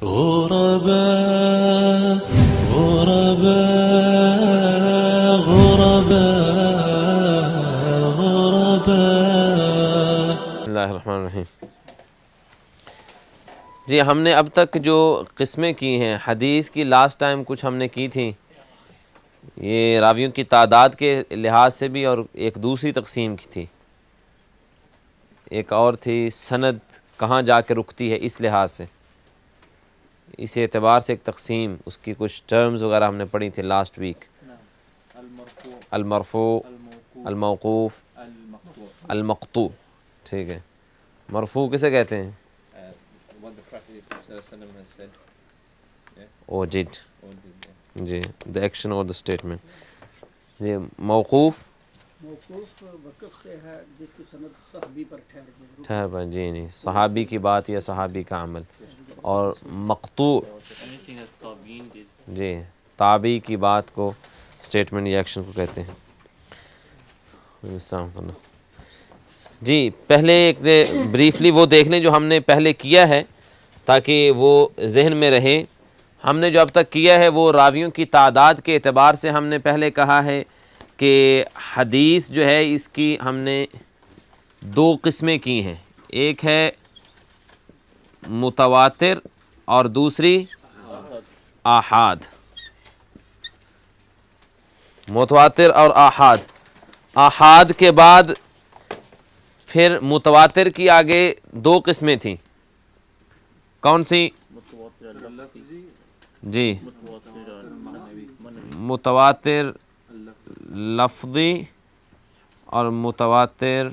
غرباء غرباء غرباء غرباء. بسم اللہ الرحمن الرحیم. جی ہم نے اب تک جو قسمیں کی ہیں حدیث کی، لاسٹ ٹائم کچھ ہم نے کی تھیں، یہ راویوں کی تعداد کے لحاظ سے بھی، اور ایک دوسری تقسیم کی تھی، ایک اور تھی سند کہاں جا کے رکتی ہے اس لحاظ سے، اس اعتبار سے ایک تقسیم، اس کی کچھ ٹرمز وغیرہ ہم نے پڑھی تھی لاسٹ ویک. المرفوع، الموقوف، المقطوع. ٹھیک ہے، مرفوع کسے کہتے ہیں؟ اوجڈ، جی the action or the statement. جی موقوف وقف سے ہے جس کی سند صحابی پر ٹھہر پر، جی نہیں، صحابی کی بات یا صحابی کا عمل. اور مقطوع جی تابعی کی بات کو، اسٹیٹمنٹ یا ایکشن کو کہتے ہیں. جی پہلے ایک بریفلی وہ دیکھ لیں جو ہم نے پہلے کیا ہے تاکہ وہ ذہن میں رہے. ہم نے جو اب تک کیا ہے وہ راویوں کی تعداد کے اعتبار سے ہم نے پہلے کہا ہے کہ حدیث جو ہے اس کی ہم نے دو قسمیں کی ہیں، ایک ہے متواتر اور دوسری آحاد. متواتر اور آحاد. آحاد کے بعد پھر متواتر کی آگے دو قسمیں تھیں، کون سی؟ جی متواتر لفظی اور متواتر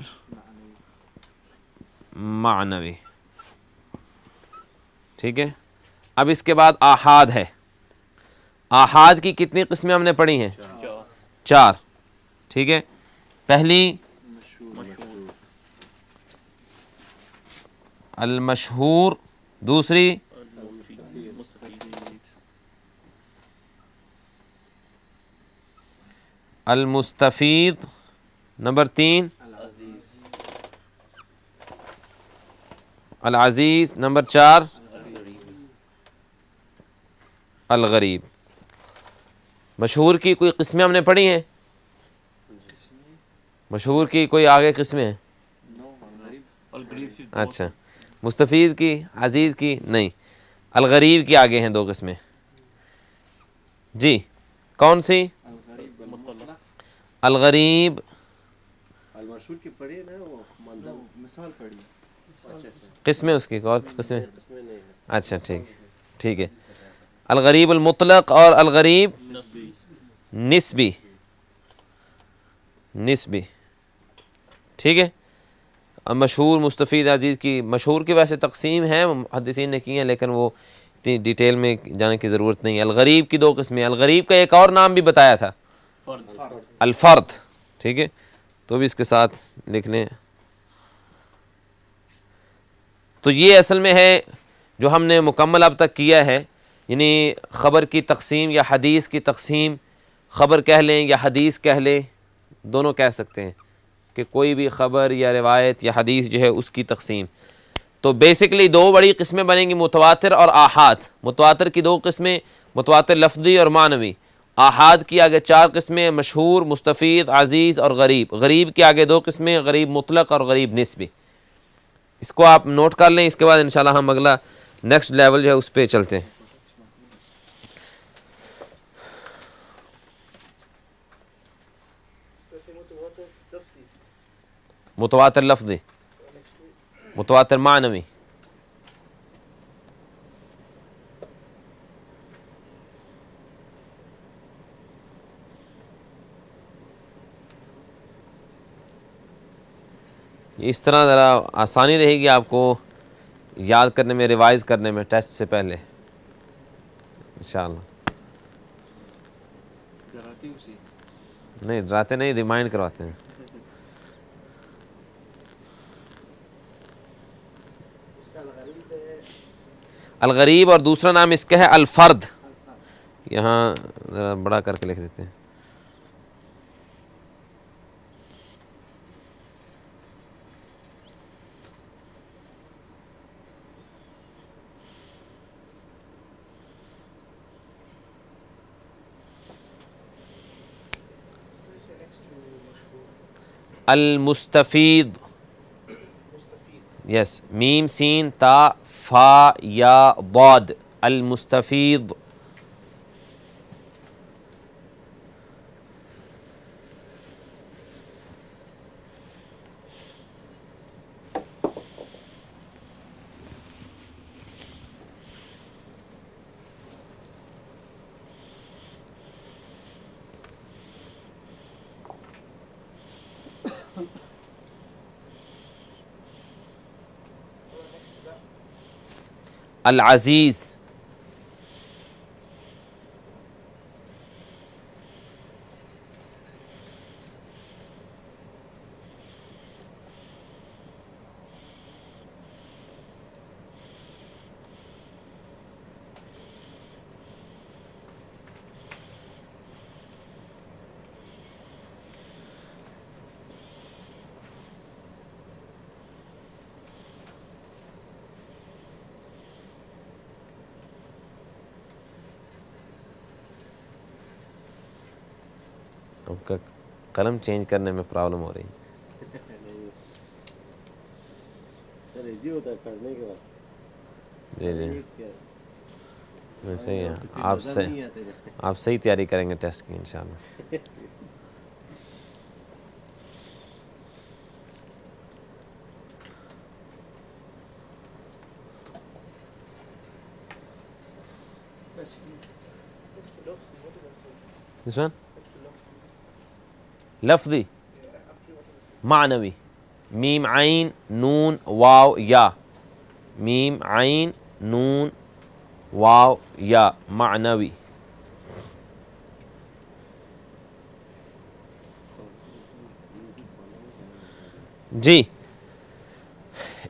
معنوی. ٹھیک ہے، اب اس کے بعد آحاد ہے. آحاد کی کتنی قسمیں ہم نے پڑھی ہیں؟ چار. ٹھیک ہے، پہلی المشہور، دوسری المستفید، نمبر تین العزیز، نمبر چار الغریب. مشہور کی کوئی قسمیں ہم نے پڑھی ہیں؟ مشہور کی کوئی آگے قسمیں ہیں؟ اچھا، مستفید کی، عزیز کی نہیں، الغریب کی آگے ہیں دو قسمیں. جی کون سی؟ الغریب المشہور کی پڑھی نا، وہ مثال پڑھی. قسمیں اس کی اور قسمیں. اچھا ٹھیک ہے. الغریب المطلق اور الغریب نسبی. ٹھیک ہے. مشہور، مستفید، عزیز کی، مشہور کی ویسے تقسیم ہے محدثین نے کی ہیں لیکن وہ اتنی ڈیٹیل میں جانے کی ضرورت نہیں ہے. الغریب کی دو قسمیں. الغریب کا ایک اور نام بھی بتایا تھا، الفرد. ٹھیک ہے، تو بھی اس کے ساتھ لکھ لیں. تو یہ اصل میں ہے جو ہم نے مکمل اب تک کیا ہے، یعنی خبر کی تقسیم یا حدیث کی تقسیم. خبر کہہ لیں یا حدیث کہہ لیں، دونوں کہہ سکتے ہیں کہ کوئی بھی خبر یا روایت یا حدیث جو ہے اس کی تقسیم. تو بیسکلی دو بڑی قسمیں بنیں گی، متواتر اور آحاد. متواتر کی دو قسمیں، متواتر لفظی اور معنوی. آحاد کی آگے چار قسمیں، مشہور، مستفید، عزیز اور غریب. غریب کی آگے دو قسمیں، غریب مطلق اور غریب نسبی. اس کو آپ نوٹ کر لیں، اس کے بعد انشاءاللہ ہم اگلا نیکسٹ لیول جو ہے اس پہ چلتے ہیں. متواتر لفظی، متواتر معنوی. اس طرح ذرا آسانی رہے گی آپ کو یاد کرنے میں، ریوائز کرنے میں ٹیسٹ سے پہلے انشاءاللہ. نہیں ڈراتے نہیں، ریمائنڈ کرواتے ہیں. الغریب اور دوسرا نام اس کا ہے الفرد. یہاں ذرا بڑا کر کے لکھ دیتے ہیں. المستفید. یس میم سین تا فا یا ضاد. المستفید. العزیز. آپ کا قلم چینج کرنے میں پرابلم ہو رہی ہے. سر ایزی ہوتا ہے پڑھنے کے بعد. جی جی کیا ویسے ہی ہیں. نظر نہیں آتے. آپ صحیح تیاری کریں گے ٹیسٹ کی انشاءاللہ. This one? لفظی معنوی. میم عین نون واو یا. میم عین نون واو یا معنوی. جی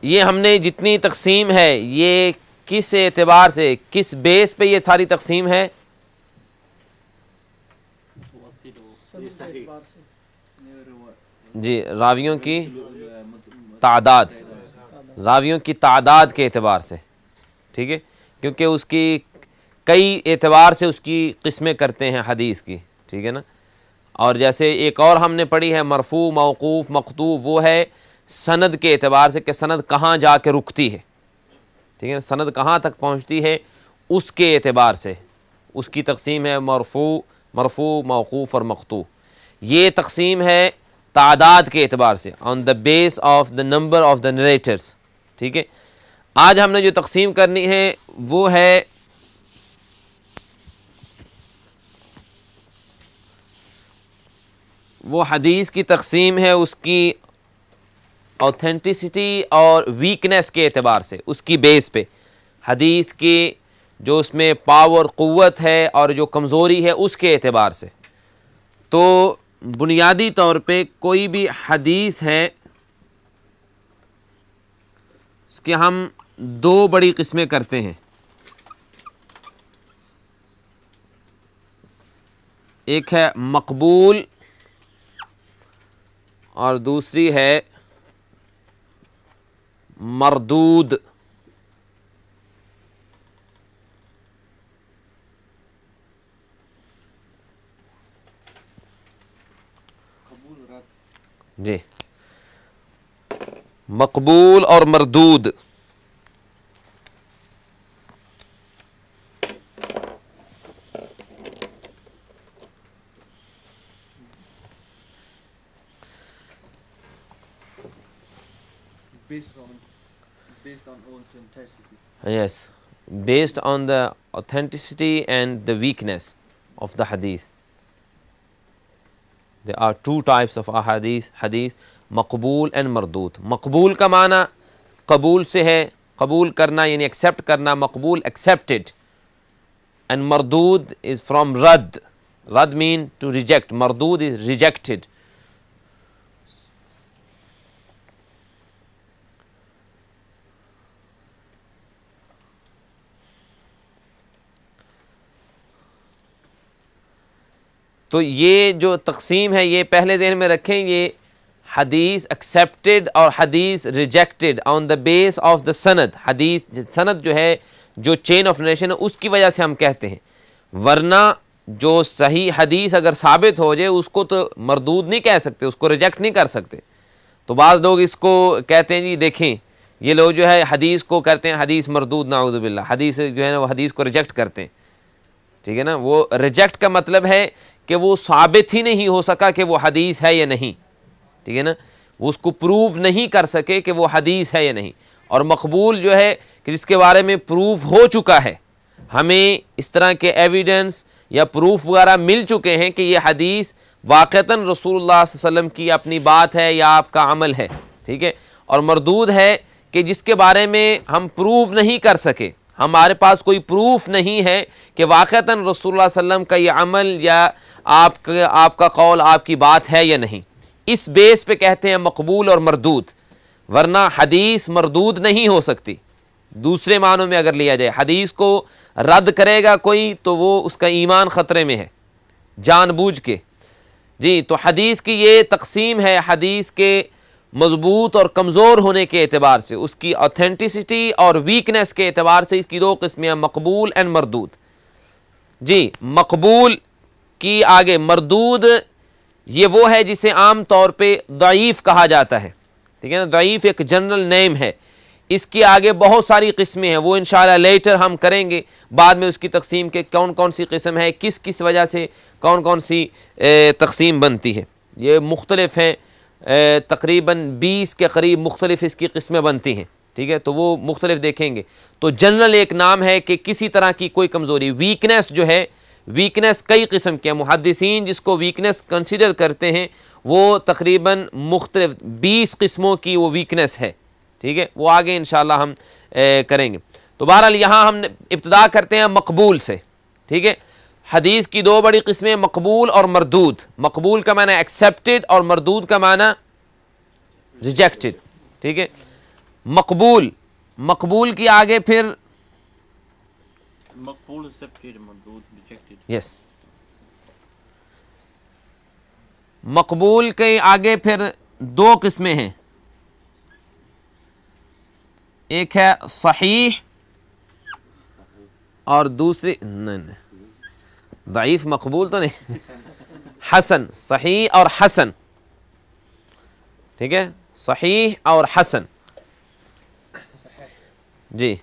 یہ ہم نے جتنی تقسیم ہے یہ کس اعتبار سے کس بیس پہ یہ ساری تقسیم ہے؟ سند کے اعتبار سے جی راویوں کی تعداد. راویوں کی تعداد کے اعتبار سے. ٹھیک ہے کیونکہ اس کی کئی اعتبار سے اس کی قسمیں کرتے ہیں حدیث کی. ٹھیک ہے نا. اور جیسے ایک اور ہم نے پڑھی ہے مرفوع موقوف مقطوع، وہ ہے سند کے اعتبار سے کہ سند کہاں جا کے رکتی ہے. ٹھیک ہے سند کہاں تک پہنچتی ہے اس کے اعتبار سے اس کی تقسیم ہے مرفوع موقوف اور مقطوع. یہ تقسیم ہے تعداد کے اعتبار سے on the base of the number of the narrators. ٹھیک ہے آج ہم نے جو تقسیم کرنی ہے وہ ہے وہ حدیث کی تقسیم ہے اس کی اوتھینٹسٹی اور ویکنیس کے اعتبار سے. اس کی بیس پہ حدیث کی جو اس میں پاور قوت ہے اور جو کمزوری ہے اس کے اعتبار سے. تو بنیادی طور پہ کوئی بھی حدیث ہے اس کے ہم دو بڑی قسمیں کرتے ہیں. ایک ہے مقبول اور دوسری ہے مردود. جی مقبول اور مردود. based on authenticity. Yes, based on the authenticity and the weakness of the hadith. There are two types of hadith Maqbool and مردود. مقبول کا معنی قبول سے ہے، قبول کرنا یعنی ایکسیپٹ کرنا. مقبول accepted and مردود is from رد. رد mean to reject. مردود is rejected. تو یہ جو تقسیم ہے یہ پہلے ذہن میں رکھیں. یہ حدیث ایکسیپٹڈ اور حدیث rejected on the base of دا سند. حدیث سند جو ہے جو چین آف نریشن ہے اس کی وجہ سے ہم کہتے ہیں. ورنہ جو صحیح حدیث اگر ثابت ہو جائے اس کو تو مردود نہیں کہہ سکتے، اس کو ریجیکٹ نہیں کر سکتے. تو بعض لوگ اس کو کہتے ہیں جی دیکھیں یہ لوگ جو ہے حدیث کو کرتے ہیں حدیث مردود، نعوذ باللہ، حدیث جو ہے نا وہ حدیث کو ریجیکٹ کرتے ہیں. ٹھیک ہے نا، وہ ریجیکٹ کا مطلب ہے کہ وہ ثابت ہی نہیں ہو سکا کہ وہ حدیث ہے یا نہیں. ٹھیک ہے نا، وہ اس کو پروو نہیں کر سکے کہ وہ حدیث ہے یا نہیں. اور مقبول جو ہے کہ جس کے بارے میں پروف ہو چکا ہے، ہمیں اس طرح کے ایویڈنس یا پروف وغیرہ مل چکے ہیں کہ یہ حدیث واقعتاً رسول اللہ صلی اللہ علیہ وسلم کی اپنی بات ہے یا آپ کا عمل ہے. ٹھیک ہے. اور مردود ہے کہ جس کے بارے میں ہم پروف نہیں کر سکے، ہمارے پاس کوئی پروف نہیں ہے کہ واقعتاً رسول اللہ صلی اللہ علیہ وسلم کا یہ عمل یا آپ کا قول، آپ کی بات ہے یا نہیں. اس بیس پہ کہتے ہیں مقبول اور مردود، ورنہ حدیث مردود نہیں ہو سکتی. دوسرے معنوں میں اگر لیا جائے، حدیث کو رد کرے گا کوئی تو وہ اس کا ایمان خطرے میں ہے جان بوجھ کے. جی تو حدیث کی یہ تقسیم ہے، حدیث کے مضبوط اور کمزور ہونے کے اعتبار سے، اس کی اوتھینٹسٹی اور ویکنس کے اعتبار سے اس کی دو قسمیں ہیں، مقبول اینڈ مردود. جی مقبول کی آگے مردود یہ وہ ہے جسے عام طور پہ ضعیف کہا جاتا ہے. ٹھیک ہے نا، ضعیف ایک جنرل نیم ہے. اس کی آگے بہت ساری قسمیں ہیں، وہ انشاءاللہ لیٹر ہم کریں گے بعد میں اس کی تقسیم کے کون کون سی قسم ہے، کس کس وجہ سے کون کون سی تقسیم بنتی ہے. یہ مختلف ہیں، تقریباً 20 کے قریب مختلف اس کی قسمیں بنتی ہیں. ٹھیک ہے، تو وہ مختلف دیکھیں گے. تو جنرل ایک نام ہے کہ کسی طرح کی کوئی کمزوری، ویکنس جو ہے، ویکنس کئی قسم کے ہیں. محدثین جس کو ویکنس کنسیڈر کرتے ہیں وہ تقریباً مختلف 20 قسموں کی وہ ویکنس ہے. ٹھیک ہے، وہ آگے انشاءاللہ ہم کریں گے. تو بہرحال یہاں ہم ابتدا کرتے ہیں مقبول سے. ٹھیک ہے، حدیث کی دو بڑی قسمیں مقبول اور مردود. مقبول کا معنی ایکسیپٹڈ اور مردود کا معنی ریجیکٹڈ. ٹھیک ہے، مقبول، مقبول کی آگے پھر مقبول accepted مردود rejected. یس مقبول کے آگے پھر دو قسمیں ہیں، ایک ہے صحیح اور دوسری نہیں ضعیف مقبول تو نہیں، حسن. صحیح اور حسن. ٹھیک ہے، صحیح اور حسن. جی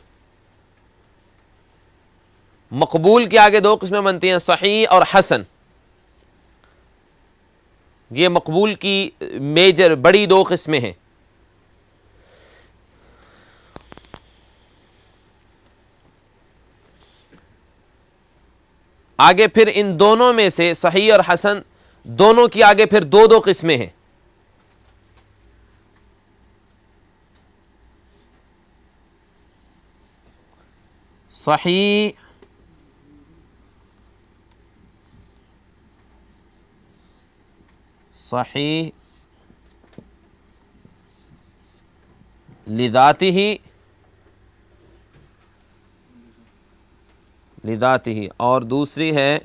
مقبول کے آگے دو قسمیں بنتی ہیں، صحیح اور حسن. یہ مقبول کی میجر بڑی دو قسمیں ہیں. آگے پھر ان دونوں میں سے صحیح اور حسن دونوں کی آگے پھر دو دو قسمیں ہیں. صحیح صحیح لذاتہ اور دوسری ہے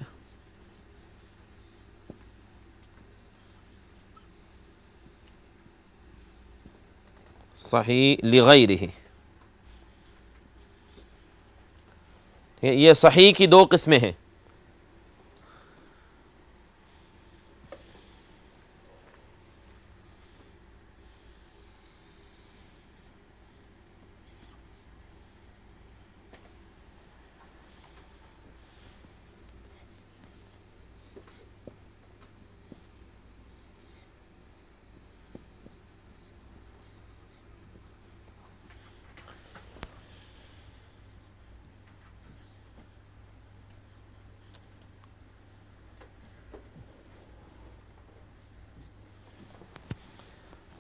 صحیح لغیرہ. یہ صحیح کی دو قسمیں ہیں.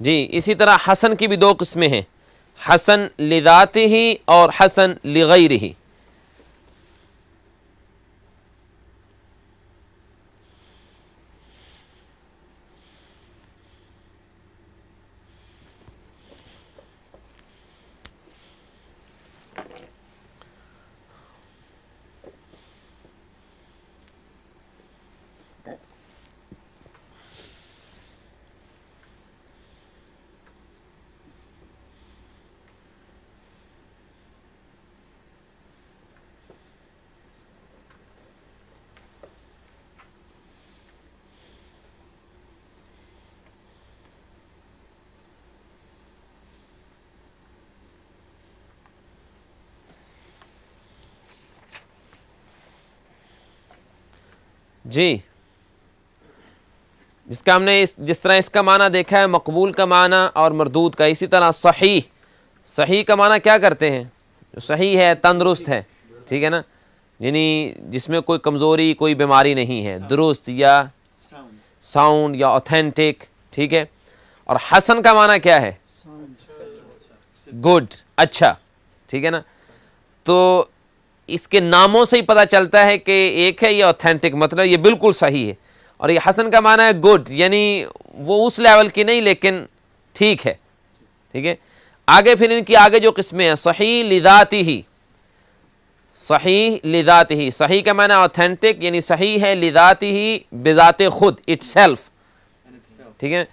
جی اسی طرح حسن کی بھی دو قسمیں ہیں، حسن لذاتہ اور حسن لغیرہ. جی جس کا ہم نے جس طرح اس کا معنی دیکھا ہے مقبول کا معنی اور مردود کا، اسی طرح صحیح، صحیح کا معنی کیا کرتے ہیں؟ جو صحیح ہے، تندرست ہے، ٹھیک ہے نا، یعنی جس میں کوئی کمزوری کوئی بیماری نہیں ہے، درست یا ساؤنڈ یا اوتھینٹک، ٹھیک ہے. اور حسن کا معنی کیا ہے؟ گڈ، اچھا، ٹھیک ہے نا. تو اس کے ناموں سے ہی پتہ چلتا ہے کہ ایک ہے یہ اوتھینٹک، مطلب یہ بالکل صحیح ہے، اور یہ حسن کا معنی ہے گڈ، یعنی وہ اس لیول کی نہیں لیکن ٹھیک ہے، ٹھیک ہے. آگے پھر ان کی آگے جو قسمیں ہیں، صحیح لذاتہ، صحیح لذاتہ، صحیح کا معنی اوتھینٹک، یعنی صحیح ہے لذاتہ، بذات خود، اٹ سیلف، ٹھیک ہے،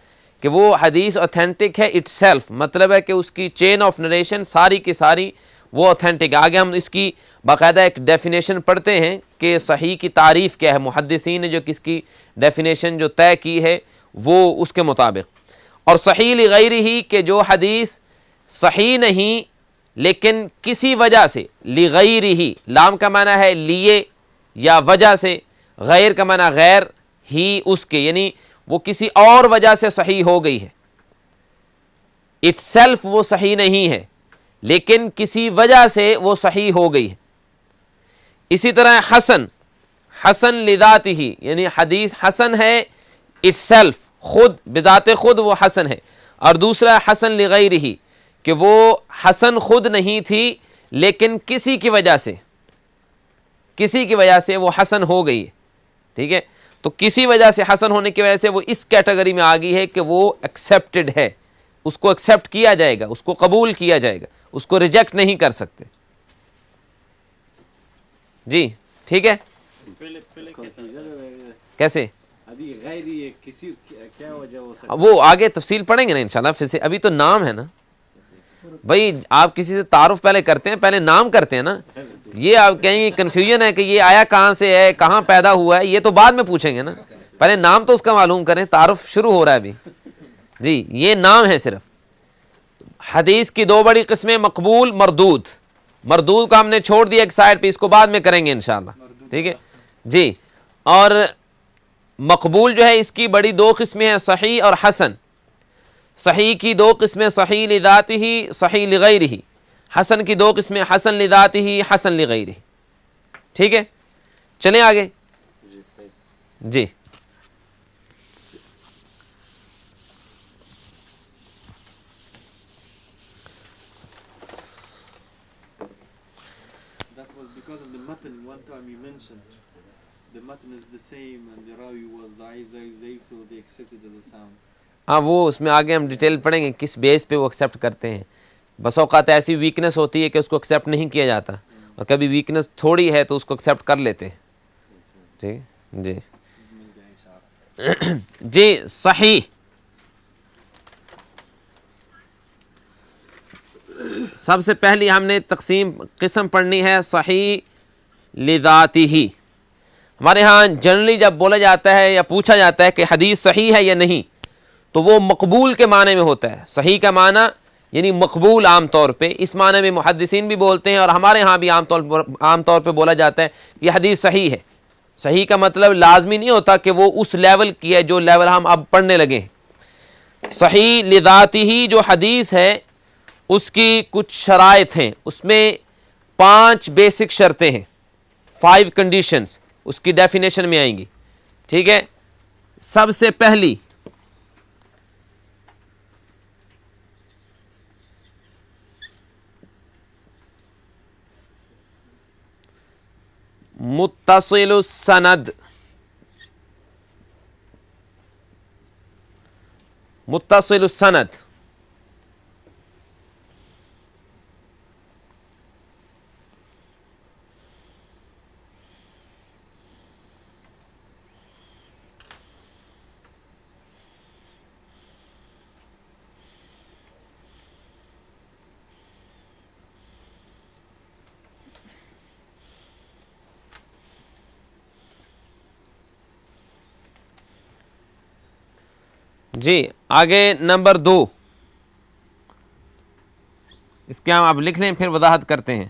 کہ وہ حدیث اوتھینٹک ہے اٹ سیلف، مطلب ہے کہ اس کی چین آف نریشن ساری کی ساری وہ اوتھینٹک ہے. آگے ہم اس کی باقاعدہ ایک ڈیفینیشن پڑھتے ہیں کہ صحیح کی تعریف کیا ہے، محدثین نے جو کس کی ڈیفینیشن جو طے کی ہے وہ اس کے مطابق. اور صحیح لغیرہ، کہ جو حدیث صحیح نہیں لیکن کسی وجہ سے، لغیرہ، لام کا معنی ہے لیے یا وجہ سے، غیر کا معنی غیر ہی اس کے، یعنی وہ کسی اور وجہ سے صحیح ہو گئی ہے، اٹ سیلف وہ صحیح نہیں ہے لیکن کسی وجہ سے وہ صحیح ہو گئی ہے. اسی طرح حسن، حسن لذاتہ، یعنی حدیث حسن ہے اٹ سیلف، خود بذات خود وہ حسن ہے. اور دوسرا حسن لغیرہ، کہ وہ حسن خود نہیں تھی لیکن کسی کی وجہ سے وہ حسن ہو گئی ہے، ٹھیک ہے. تو کسی وجہ سے حسن ہونے کی وجہ سے وہ اس کیٹیگری میں آ گئی ہے کہ وہ ایکسیپٹڈ ہے، اس کو ایکسیپٹ کیا جائے گا، اس کو قبول کیا جائے گا، اس کو ریجیکٹ نہیں کر سکتے. جی ٹھیک ہے. کیسے؟ ابھی غیر یہ کسی کیا وجہ ہو سکتی؟ وہ آگے تفصیل پڑھیں گے نا انشاءاللہ پھر سے، ابھی تو نام ہے نا بھائی. آپ کسی سے تعارف پہلے کرتے ہیں، پہلے نام کرتے ہیں نا. یہ آپ کہیں گے کنفیوژن ہے کہ یہ آیا کہاں سے ہے، کہاں پیدا ہوا ہے، یہ تو بعد میں پوچھیں گے نا، پہلے نام تو اس کا معلوم کریں. تعارف شروع ہو رہا ہے ابھی. جی یہ نام ہے صرف. حدیث کی دو بڑی قسمیں، مقبول، مردود. مردود کو ہم نے چھوڑ دیا ایک سائڈ پہ، اس کو بعد میں کریں گے انشاءاللہ، ٹھیک ہے جی. اور مقبول جو ہے اس کی بڑی دو قسمیں ہیں، صحیح اور حسن. صحیح کی دو قسمیں، صحیح لذاتہ، صحیح لغیرہ. حسن کی دو قسمیں، حسن لذاتہ، حسن لغیرہ. ٹھیک ہے چلیں آگے. جی That was because of the matan. One time you mentioned the matan is the same and the rawi was da'if, so they accepted as a sound. ہاں وہ اس میں آگے ہم ڈیٹیل پڑھیں گے کس بیس پہ وہ ایکسیپٹ کرتے ہیں. بس اوقات ایسی ویکنس ہوتی ہے کہ اس کو ایکسیپٹ نہیں کیا جاتا، اور کبھی ویکنس تھوڑی ہے تو اس کو ایکسیپٹ کر لیتے ہیں. جی جی جی صحیح. سب سے پہلی ہم نے قسم پڑھنی ہے صحیح لذاتہ. ہمارے ہاں جنرلی جب بولا جاتا ہے یا پوچھا جاتا ہے کہ حدیث صحیح ہے یا نہیں، تو وہ مقبول کے معنی میں ہوتا ہے. صحیح کا معنی یعنی مقبول. عام طور پہ اس معنی میں محدثین بھی بولتے ہیں، اور ہمارے ہاں بھی عام طور پہ بولا جاتا ہے کہ یہ حدیث صحیح ہے. صحیح کا مطلب لازمی نہیں ہوتا کہ وہ اس لیول کی ہے جو لیول ہم اب پڑھنے لگے ہیں. صحیح لذاتہ جو حدیث ہے اس کی کچھ شرائط ہیں، اس میں 5 بیسک شرطیں ہیں، 5 کنڈیشنز اس کی ڈیفینیشن میں آئیں گی. ٹھیک ہے. سب سے پہلی متصل السند. متصل السند جی. آگے نمبر 2، اس کے ہم آپ لکھ لیں پھر وضاحت کرتے ہیں.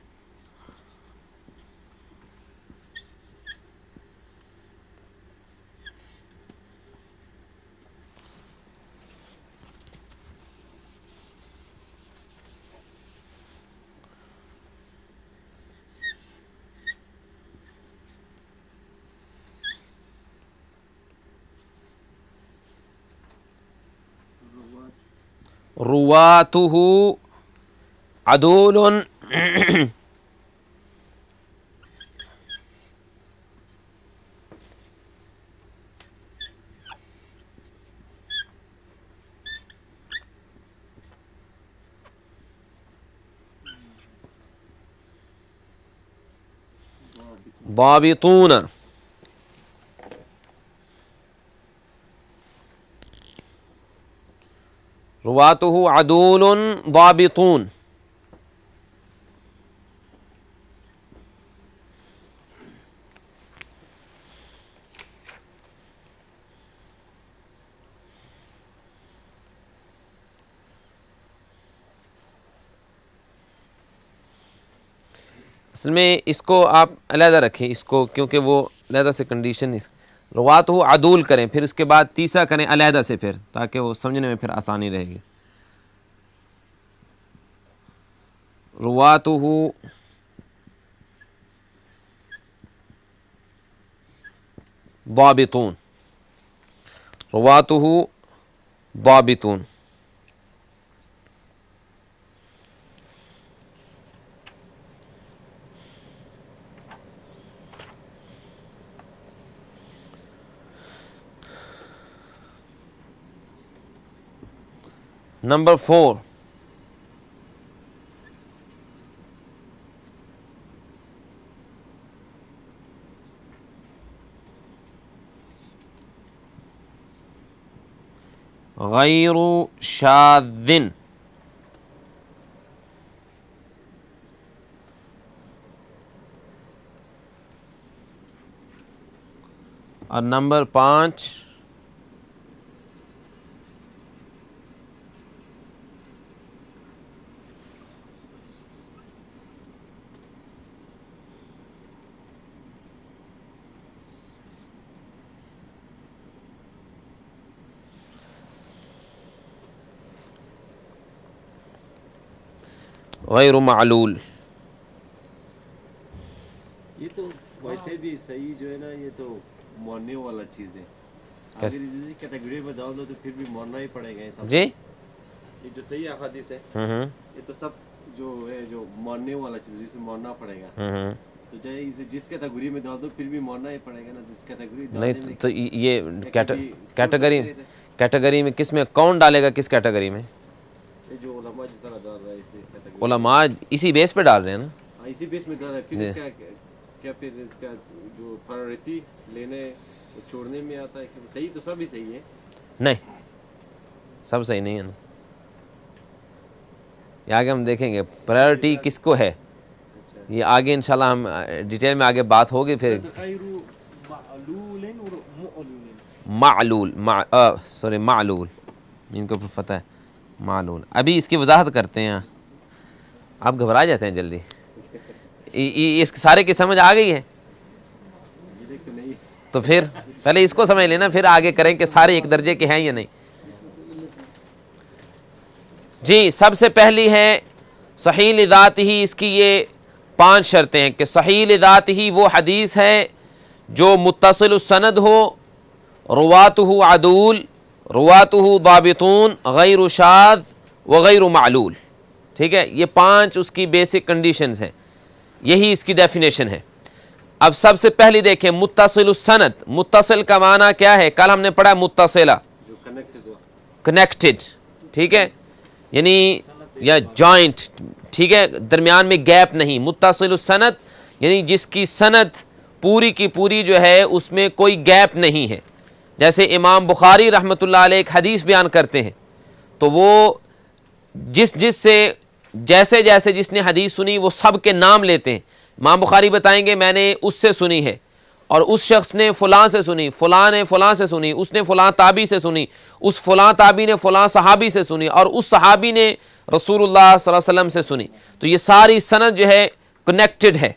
رواته عدول ضابطون. رواته عدول ضابطون. اصل میں اس کو آپ علیحدہ رکھیں اس کو، کیونکہ وہ علیحدہ سے کنڈیشن روات ہو عدول کریں، پھر اس کے بعد تیسرا کریں علیحدہ سے، پھر تاکہ وہ سمجھنے میں پھر آسانی رہے گی. رواته ضابطون. رواته ضابطون. Number 4. غیر شاذ. اور نمبر 5 غیر معلول. یہ تو ویسے بھی صحیح جو ہے نا، یہ تو ماننے والا چیز ہے. اگر اسی کیٹیگری میں ڈال دو تو پھر بھی ماننا ہی پڑے گا. جی یہ جو صحیح احادیث ہے یہ تو سب جو ہے جو ماننے والا چیز جسے ماننا پڑے گا. تو چاہے اسے جس کیٹیگری میں ڈال دو پھر بھی ماننا ہی پڑے گا نا. جس کیٹیگری نہیں تو یہ کیٹیگری میں کس میں کون ڈالے گا، کس کیٹیگری میں؟ جو علماء جس طرح ڈال رہا ہے اسے کیٹیگری علماء اسی بیس پہ ڈال رہے ہیں نا. اسی بیس میں ڈال رہا ہے. پھر اس کا کیا پھر اس کا جو پرائرٹی لینے چھوڑنے میں آتا ہے کہ صحیح تو سب ہی صحیح ہے. نہیں سب صحیح نہیں ہے نا. یہ آگے ہم دیکھیں گے پرائرٹی کس کو ہے، یہ آگے انشاءاللہ ہم ڈیٹیل میں آگے بات ہوگی. پھر معلول معلول ان کو پتہ ہے معلول. ابھی اس کی وضاحت کرتے ہیں. آپ گھبرا جاتے ہیں جلدی. اس سارے کی سمجھ آ گئی ہے تو پھر پہلے اس کو سمجھ لینا، پھر آگے کریں کہ سارے ایک درجے کے ہیں یا نہیں. جی سب سے پہلی ہے صحیح لذات ہی. اس کی یہ 5 شرطیں ہیں کہ صحیح لذات ہی وہ حدیث ہے جو متصل السند ہو، رواته عدول، رواته ضابطون، غیر شاذ وغیر معلول. ٹھیک ہے، یہ 5 اس کی بیسک کنڈیشنز ہیں، یہی اس کی ڈیفینیشن ہے. اب سب سے پہلی دیکھیں متصل السند. متصل کا معنی کیا ہے؟ کل ہم نے پڑھا متصلہ کنیکٹڈ. ٹھیک ہے، یعنی یا جوائنٹ. ٹھیک ہے، درمیان میں گیپ نہیں. متصل السند یعنی جس کی سند پوری کی پوری جو ہے اس میں کوئی گیپ نہیں ہے. جیسے امام بخاری رحمۃ اللہ علیہ ایک حدیث بیان کرتے ہیں تو وہ جس سے جیسے جس نے حدیث سنی وہ سب کے نام لیتے ہیں. امام بخاری بتائیں گے میں نے اس سے سنی ہے، اور اس شخص نے فلاں سے سنی، فلاں نے فلاں سے سنی، اس نے فلاں تابعی سے سنی، اس فلاں تابعی نے فلاں صحابی سے سنی، اور اس صحابی نے رسول اللہ صلی اللہ علیہ وسلم سے سنی. تو یہ ساری سند جو ہے کنیکٹڈ ہے.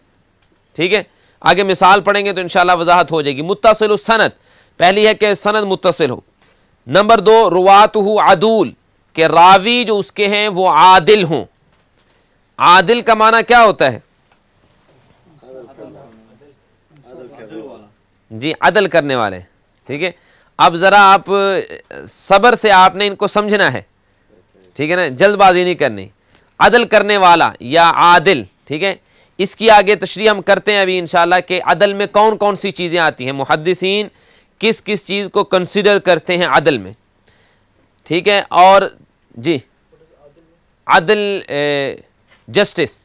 ٹھیک ہے، آگے مثال پڑھیں گے تو انشاءاللہ وضاحت ہو جائے گی. متصل السند پہلی ہے کہ سند متصل ہو. نمبر 2 رواته عدول، کہ راوی جو اس کے ہیں وہ عادل ہوں. عادل کا معنی کیا ہوتا ہے؟ جی عدل کرنے والے. ٹھیک ہے، اب ذرا آپ صبر سے آپ نے ان کو سمجھنا ہے. ٹھیک ہے نا, جلد بازی نہیں کرنی. عدل کرنے والا یا عادل, ٹھیک ہے, اس کی آگے تشریح ہم کرتے ہیں ابھی انشاءاللہ کہ عدل میں کون کون سی چیزیں آتی ہیں, محدثین کس کس چیز کو کنسیڈر کرتے ہیں عدل میں, ٹھیک ہے. اور جی عدل جسٹس,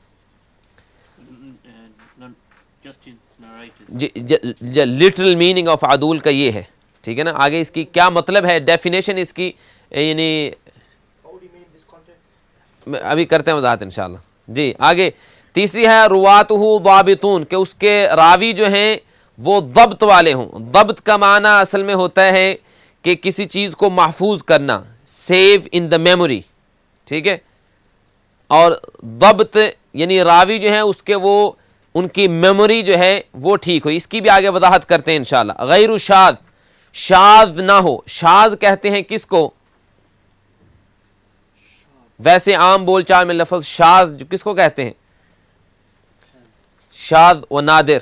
جی لٹرل میننگ آف عدول کا یہ ہے, ٹھیک ہے نا. آگے اس کی کیا مطلب ہے, ڈیفینیشن اس کی, یعنی ابھی کرتے ہیں وضاحت انشاءاللہ. جی آگے تیسری ہے رواتہ ضابطون, کہ اس کے راوی جو ہیں وہ ضبط والے ہوں. ضبط کا معنی اصل میں ہوتا ہے کہ کسی چیز کو محفوظ کرنا, سیو ان دا میموری, ٹھیک ہے. اور ضبط یعنی راوی جو ہیں اس کے وہ ان کی میموری جو ہے وہ ٹھیک ہو. اس کی بھی آگے وضاحت کرتے ہیں انشاءاللہ. غیر شاذ, شاذ نہ ہو. شاذ کہتے ہیں کس کو, ویسے عام بول چال میں لفظ شاذ جو کس کو کہتے ہیں, شاذ و نادر,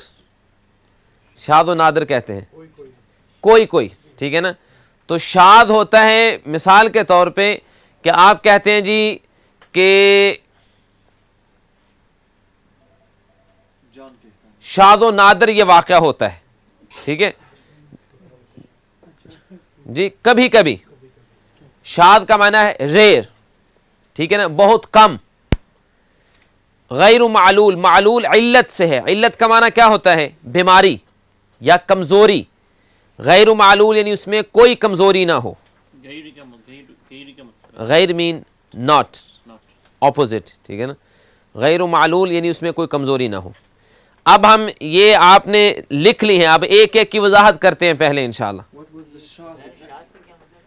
شاذ و نادر کہتے ہیں کوئی کوئی, ٹھیک ہے نا. تو شاذ ہوتا ہے مثال کے طور پہ کہ آپ کہتے ہیں جی کہ شاذ و نادر یہ واقعہ ہوتا ہے, ٹھیک ہے جی, کبھی کبھی. شاذ کا معنی ہے ریئر, ٹھیک ہے نا, بہت کم. غیر معلول, معلول علت سے ہے. علت کا معنی کیا ہوتا ہے, بیماری یا کمزوری. غیر معلول یعنی اس میں کوئی کمزوری نہ ہو. غیر مین ناٹ, اپوزٹ, ٹھیک ہے نا. غیر معلول یعنی اس میں کوئی کمزوری نہ ہو. اب ہم یہ آپ نے لکھ لی ہیں, اب ایک ایک کی وضاحت کرتے ہیں پہلے انشاءاللہ.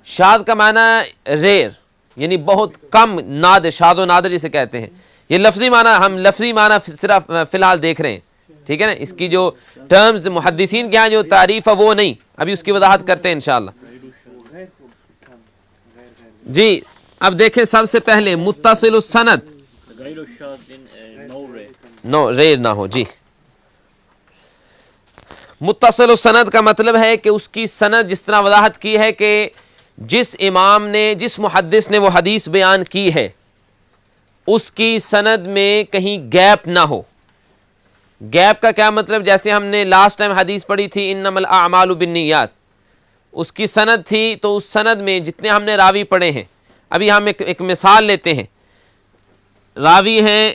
شاذ کا معنی ریئر یعنی بہت کم, نادر, شاذ و نادر جسے کہتے ہیں. یہ لفظی معنی, ہم لفظی معنی صرف فی الحال دیکھ رہے ہیں, ٹھیک ہے نا. اس کی جو ٹرمز محدثین کے ہاں جو تعریف ہے وہ نہیں, ابھی اس کی وضاحت کرتے ہیں انشاءاللہ. جی اب دیکھیں سب سے پہلے متصل السند, نو ریئر نہ ہو. جی متصل السند کا مطلب ہے کہ اس کی سند جس طرح وضاحت کی ہے کہ جس امام نے, جس محدث نے وہ حدیث بیان کی ہے اس کی سند میں کہیں گیپ نہ ہو. گیپ کا کیا مطلب, جیسے ہم نے لاسٹ ٹائم حدیث پڑھی تھی انما الاعمال بالنیات, اس کی سند تھی, تو اس سند میں جتنے ہم نے راوی پڑھے ہیں, ابھی ہم ایک مثال لیتے ہیں. راوی ہیں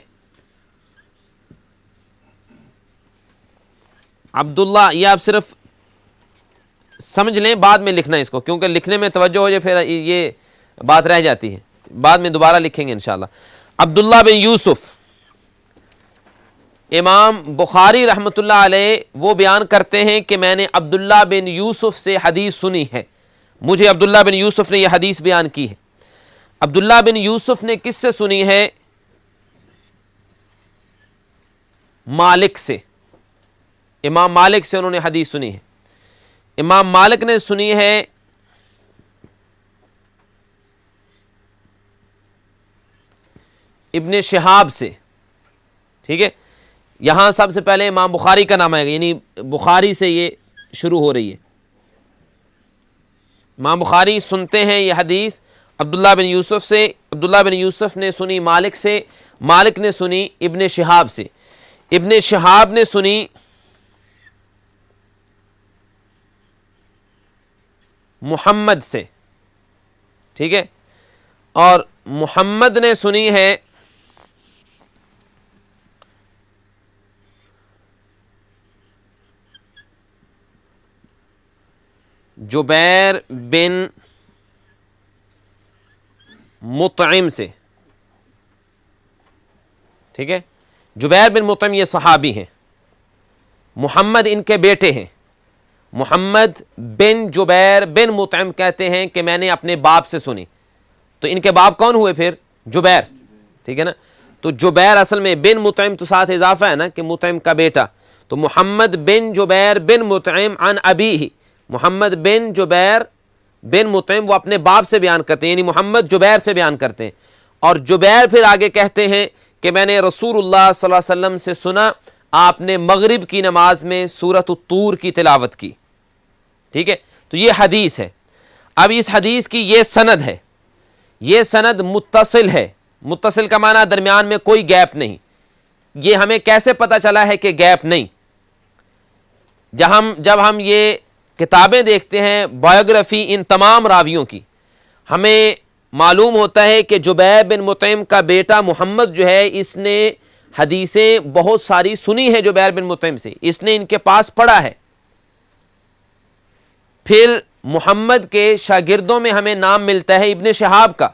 عبداللہ, یہ آپ صرف سمجھ لیں, بعد میں لکھنا ہے اس کو, کیونکہ لکھنے میں توجہ ہو جائے پھر یہ بات رہ جاتی ہے, بعد میں دوبارہ لکھیں گے انشاءاللہ. عبداللہ بن یوسف, امام بخاری رحمۃ اللہ علیہ وہ بیان کرتے ہیں کہ میں نے عبداللہ بن یوسف سے حدیث سنی ہے, مجھے عبداللہ بن یوسف نے یہ حدیث بیان کی ہے. عبداللہ بن یوسف نے کس سے سنی ہے, مالک سے, امام مالک سے انہوں نے حدیث سنی ہے. امام مالک نے سنی ہے ابن شہاب سے, ٹھیک ہے. یہاں سب سے پہلے امام بخاری کا نام آئے گا, یعنی بخاری سے یہ شروع ہو رہی ہے. امام بخاری سنتے ہیں یہ حدیث عبداللہ بن یوسف سے, عبداللہ بن یوسف نے سنی مالک سے, مالک نے سنی ابن شہاب سے, ابن شہاب نے سنی محمد سے, ٹھیک ہے, اور محمد نے سنی ہے جبیر بن مطعم سے, ٹھیک ہے. جبیر بن مطعم یہ صحابی ہیں, محمد ان کے بیٹے ہیں. محمد بن جبیر بن مطعم کہتے ہیں کہ میں نے اپنے باپ سے سنی, تو ان کے باپ کون ہوئے پھر, جبیر, ٹھیک ہے نا. تو جبیر اصل میں بن مطعم تو ساتھ اضافہ ہے نا کہ مطعم کا بیٹا, تو محمد بن جبیر بن مطعم عن ابیہ, محمد بن جبیر بن مطعم وہ اپنے باپ سے بیان کرتے ہیں, یعنی محمد جبیر سے بیان کرتے ہیں. اور جبیر پھر آگے کہتے ہیں کہ میں نے رسول اللہ صلی اللہ علیہ وسلم سے سنا, آپ نے مغرب کی نماز میں سورۃ الطور کی تلاوت کی, ٹھیک ہے. تو یہ حدیث ہے. اب اس حدیث کی یہ سند ہے, یہ سند متصل ہے. متصل کا معنی درمیان میں کوئی گیپ نہیں. یہ ہمیں کیسے پتہ چلا ہے کہ گیپ نہیں؟ جب ہم یہ کتابیں دیکھتے ہیں بایوگرافی ان تمام راویوں کی، ہمیں معلوم ہوتا ہے کہ جبیر بن مطعم کا بیٹا محمد جو ہے اس نے حدیثیں بہت ساری سنی ہے جبیر بن مطعم سے، اس نے ان کے پاس پڑھا ہے. پھر محمد کے شاگردوں میں ہمیں نام ملتا ہے ابن شہاب کا،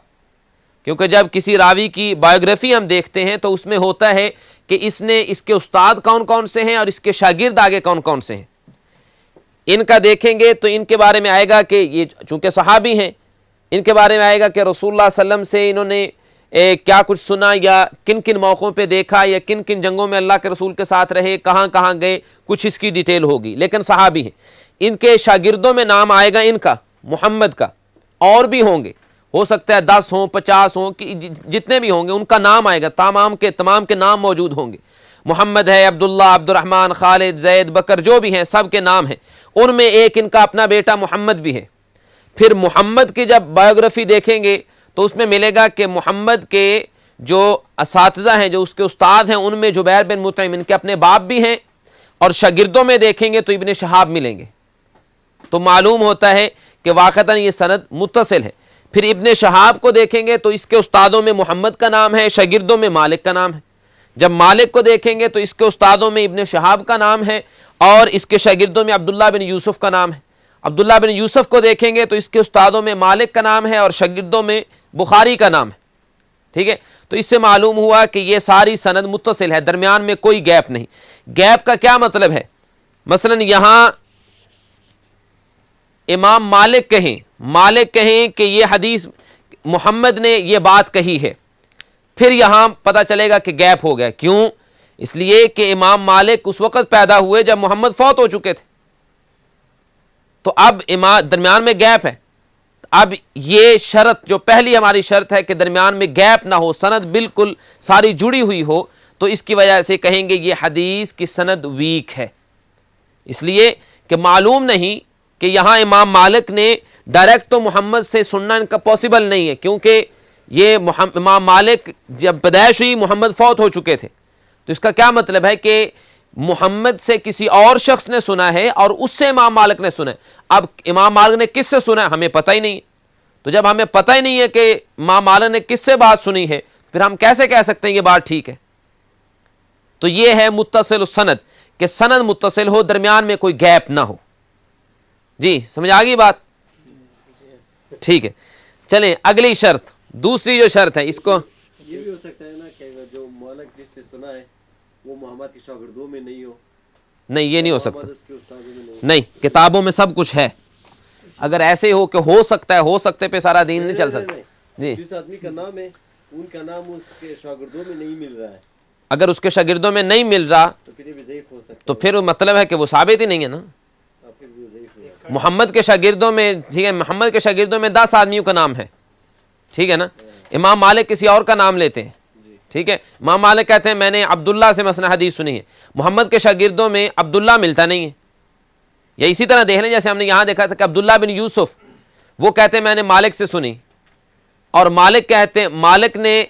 کیونکہ جب کسی راوی کی بایوگرافی ہم دیکھتے ہیں تو اس میں ہوتا ہے کہ اس کے استاد کون کون سے ہیں اور اس کے شاگرد آگے کون کون سے ہیں. ان کا دیکھیں گے تو ان کے بارے میں آئے گا کہ یہ چونکہ صحابی ہیں، ان کے بارے میں آئے گا کہ رسول اللہ صلی اللہ علیہ وسلم سے انہوں نے کیا کچھ سنا، یا کن کن موقعوں پہ دیکھا، یا کن کن جنگوں میں اللہ کے رسول کے ساتھ رہے، کہاں کہاں گئے، کچھ اس کی ڈیٹیل ہوگی، لیکن صحابی ہیں. ان کے شاگردوں میں نام آئے گا ان کا، محمد کا، اور بھی ہوں گے، ہو سکتا ہے 10 ہوں 50 ہوں، جتنے بھی ہوں گے ان کا نام آئے گا، تمام کے نام موجود ہوں گے. محمد ہے، عبداللہ، عبد الرحمن، خالد، زید، بکر، جو بھی ہیں سب کے نام ہیں. ان میں ایک ان کا اپنا بیٹا محمد بھی ہے. پھر محمد کی جب بایوگرافی دیکھیں گے تو اس میں ملے گا کہ محمد کے جو اساتذہ ہیں، جو اس کے استاد ہیں، ان میں جبیر بن مطعم ان کے اپنے باپ بھی ہیں، اور شاگردوں میں دیکھیں گے تو ابن شہاب ملیں گے. تو معلوم ہوتا ہے کہ واقعتاً یہ سند متصل ہے. پھر ابن شہاب کو دیکھیں گے تو اس کے استادوں میں محمد کا نام ہے، شاگردوں میں مالک کا نام ہے. جب مالک کو دیکھیں گے تو اس کے استادوں میں ابن شہاب کا نام ہے اور اس کے شاگردوں میں عبداللہ بن یوسف کا نام ہے. عبداللہ بن یوسف کو دیکھیں گے تو اس کے استادوں میں مالک کا نام ہے اور شاگردوں میں بخاری کا نام ہے. ٹھیک ہے، تو اس سے معلوم ہوا کہ یہ ساری سند متصل ہے، درمیان میں کوئی گیپ نہیں. گیپ کا کیا مطلب ہے؟ مثلا یہاں امام مالک کہیں کہ یہ حدیث محمد نے یہ بات کہی ہے، پھر یہاں پتہ چلے گا کہ گیپ ہو گیا. کیوں؟ اس لیے کہ امام مالک اس وقت پیدا ہوئے جب محمد فوت ہو چکے تھے، تو اب درمیان میں گیپ ہے. اب یہ شرط جو پہلی ہماری شرط ہے کہ درمیان میں گیپ نہ ہو، سند بالکل ساری جڑی ہوئی ہو، تو اس کی وجہ سے کہیں گے یہ حدیث کی سند ویک ہے. اس لیے کہ معلوم نہیں کہ یہاں امام مالک نے ڈائریکٹ تو محمد سے سننا ان کا پاسبل نہیں ہے، کیونکہ یہ امام مالک جب پیدائش ہوئی محمد فوت ہو چکے تھے. تو اس کا کیا مطلب ہے کہ محمد سے کسی اور شخص نے سنا ہے اور اس سے امام مالک نے سنا ہے. اب امام مالک نے کس سے سنا ہے ہمیں پتہ ہی نہیں ہے. تو جب ہمیں پتہ ہی نہیں ہے کہ امام مالک نے کس سے بات سنی ہے، پھر ہم کیسے کہہ سکتے ہیں یہ بات ٹھیک ہے؟ تو یہ ہے متصل السند، کہ سند متصل ہو، درمیان میں کوئی گیپ نہ ہو. جی سمجھ آ گئی بات؟ ٹھیک ہے، چلیں اگلی شرط، دوسری جو شرط ہے، اس کو یہ بھی ہو سکتا ہے نا کہ جو مالک جس سے سنا ہے وہ محمد کے شاگردوں میں نہیں ہو. نہیں، یہ نہیں ہو سکتا. محمد اس کے استادوں میں نہیں. نہیں، کتابوں میں سب کچھ ہے. اگر ایسے ہو کہ ہو سکتے پہ سارا دین نہیں چل سکتا. جی، جس آدمی کا نام ہے ان کا نام اس کے شاگردوں میں نہیں مل رہا ہے، اگر اس کے شاگردوں میں نہیں مل رہا تو پھر یہ بھی ضعیف ہو سکتا ہے. تو پھر مطلب ہے کہ وہ ثابت ہی نہیں ہے نا. پھر بھی ضعیف ہو. محمد کے شاگردوں میں، ٹھیک ہے، محمد کے شاگردوں میں 10 آدمیوں کا نام ہے، ٹھیک ہے نا. امام مالک کسی اور کا نام لیتے ہیں، ٹھیک ہے. امام مالک کہتے ہیں میں نے عبداللہ سے مثلا حدیث سنی ہے، محمد کے شاگردوں میں عبداللہ ملتا نہیں ہے. یا اسی طرح دیکھ لیں، جیسے ہم نے یہاں دیکھا تھا کہ عبداللہ بن یوسف وہ کہتے ہیں میں نے مالک سے سنی، اور مالک کہتے ہیں، مالک نے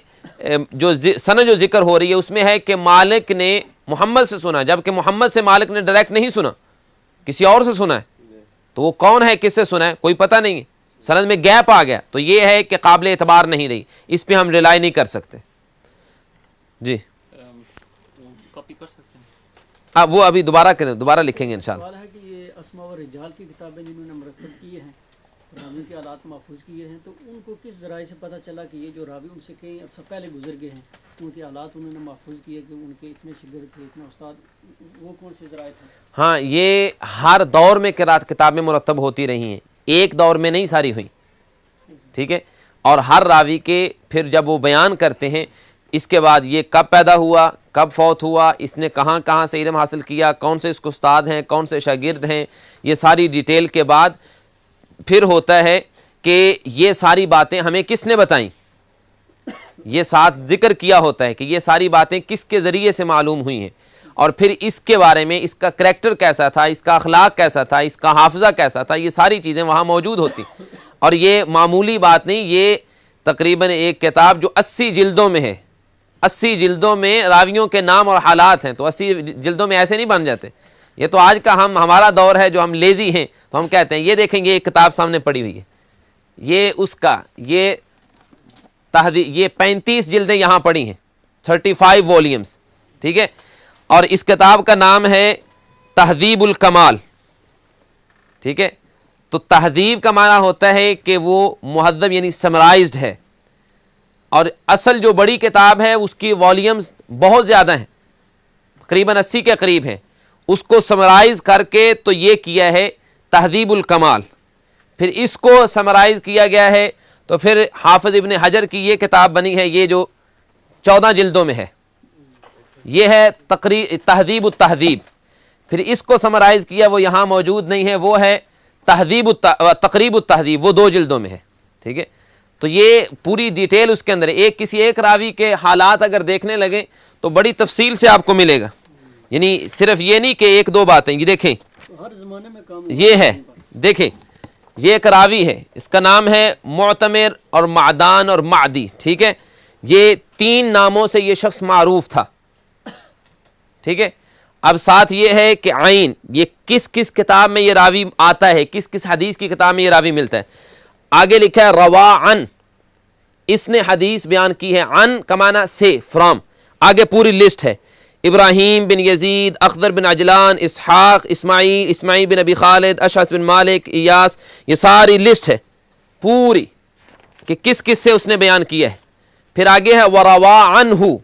جو سند جو ذکر ہو رہی ہے اس میں ہے کہ مالک نے محمد سے سنا، جبکہ محمد سے مالک نے ڈائریکٹ نہیں سنا، کسی اور سے سنا ہے. تو وہ کون ہے، کس سے سنا ہے، کوئی پتہ نہیں ہے. سند میں گیپ آ گیا، تو یہ ہے کہ قابل اعتبار نہیں رہی، اس پہ ہم ریلائی نہیں کر سکتے. جی کاپی کر سکتے ہیں. اب وہ ابھی دوبارہ لکھیں گے انشاءاللہ. سوال ہے کہ یہ اسماء و رجال کی کتابیں جنہوں نے مرتب کیے ہیں، راوی کے حالات محفوظ کیے ہیں، تو ان کو کس ذرائع سے پتہ چلا کہ یہ جو راوی ان سے کئی عرصہ پہلے گزر گئے ہیں، ان کے حالات انہوں نے محفوظ کیے کہ ان کے اتنے شاگرد تھے، اتنے استاد، وہ کون سے ذرائع تھے؟ ہاں، یہ ہر دور میں قرات کتابیں مرتب ہوتی رہی ہیں، ایک دور میں نہیں ساری ہوئیں، ٹھیک ہے. اور ہر راوی کے پھر جب وہ بیان کرتے ہیں اس کے بعد یہ کب پیدا ہوا، کب فوت ہوا، اس نے کہاں کہاں سے علم حاصل کیا، کون سے اس کو استاد ہیں، کون سے شاگرد ہیں، یہ ساری ڈیٹیل کے بعد پھر ہوتا ہے کہ یہ ساری باتیں ہمیں کس نے بتائیں. یہ ساتھ ذکر کیا ہوتا ہے کہ یہ ساری باتیں کس کے ذریعے سے معلوم ہوئی ہیں، اور پھر اس کے بارے میں اس کا کریکٹر کیسا تھا، اس کا اخلاق کیسا تھا، اس کا حافظہ کیسا تھا، یہ ساری چیزیں وہاں موجود ہوتی. اور یہ معمولی بات نہیں، یہ تقریباً ایک کتاب جو 80 جلدوں میں ہے، 80 جلدوں میں راویوں کے نام اور حالات ہیں، تو 80 جلدوں میں ایسے نہیں بن جاتے. یہ تو آج کا ہمارا دور ہے جو ہم لیزی ہیں تو ہم کہتے ہیں یہ دیکھیں گے ایک کتاب سامنے پڑی ہوئی ہے، یہ اس کا یہ 35 جلدیں یہاں پڑی ہیں، 35 والیومز، ٹھیک ہے. اور اس کتاب کا نام ہے تہذیب الکمال، ٹھیک ہے. تو تہذیب کا معنی ہوتا ہے کہ وہ مہذب یعنی سمرائزڈ ہے، اور اصل جو بڑی کتاب ہے اس کی والیومز بہت زیادہ ہیں، تقریباً 80 کے قریب ہیں. اس کو سمرائز کر کے تو یہ کیا ہے تہذیب الکمال. پھر اس کو سمرائز کیا گیا ہے تو پھر حافظ ابن حجر کی یہ کتاب بنی ہے، یہ جو 14 جلدوں میں ہے، یہ ہے تہذیب التہذیب. پھر اس کو سمرائز کیا، وہ یہاں موجود نہیں ہے، وہ ہے تقریب التہذیب، وہ 2 جلدوں میں ہے، ٹھیک ہے. تو یہ پوری ڈیٹیل اس کے اندر ہے. کسی ایک راوی کے حالات اگر دیکھنے لگیں تو بڑی تفصیل سے آپ کو ملے گا، یعنی صرف یہ نہیں کہ ایک دو باتیں. یہ دیکھیں ہر زمانے میں کام یہ ہے، دیکھیں یہ ایک راوی ہے، اس کا نام ہے معتمر اور معدان اور معدی، ٹھیک ہے. یہ 3 ناموں سے یہ شخص معروف تھا، ٹھیک ہے. اب ساتھ یہ ہے کہ عین، یہ کس کس کتاب میں یہ راوی آتا ہے، کس کس حدیث کی کتاب میں یہ راوی ملتا ہے. آگے لکھا ہے روا عن، اس نے حدیث بیان کی ہے، عن کا معنی سے، فرام. آگے پوری لسٹ ہے، ابراہیم بن یزید، اخضر بن عجلان، اسحاق، اسماعیل بن ابی خالد، اشعث بن مالک، ایاس، یہ ساری لسٹ ہے پوری کہ کس کس سے اس نے بیان کیا ہے. پھر آگے ہے وروا عنہ،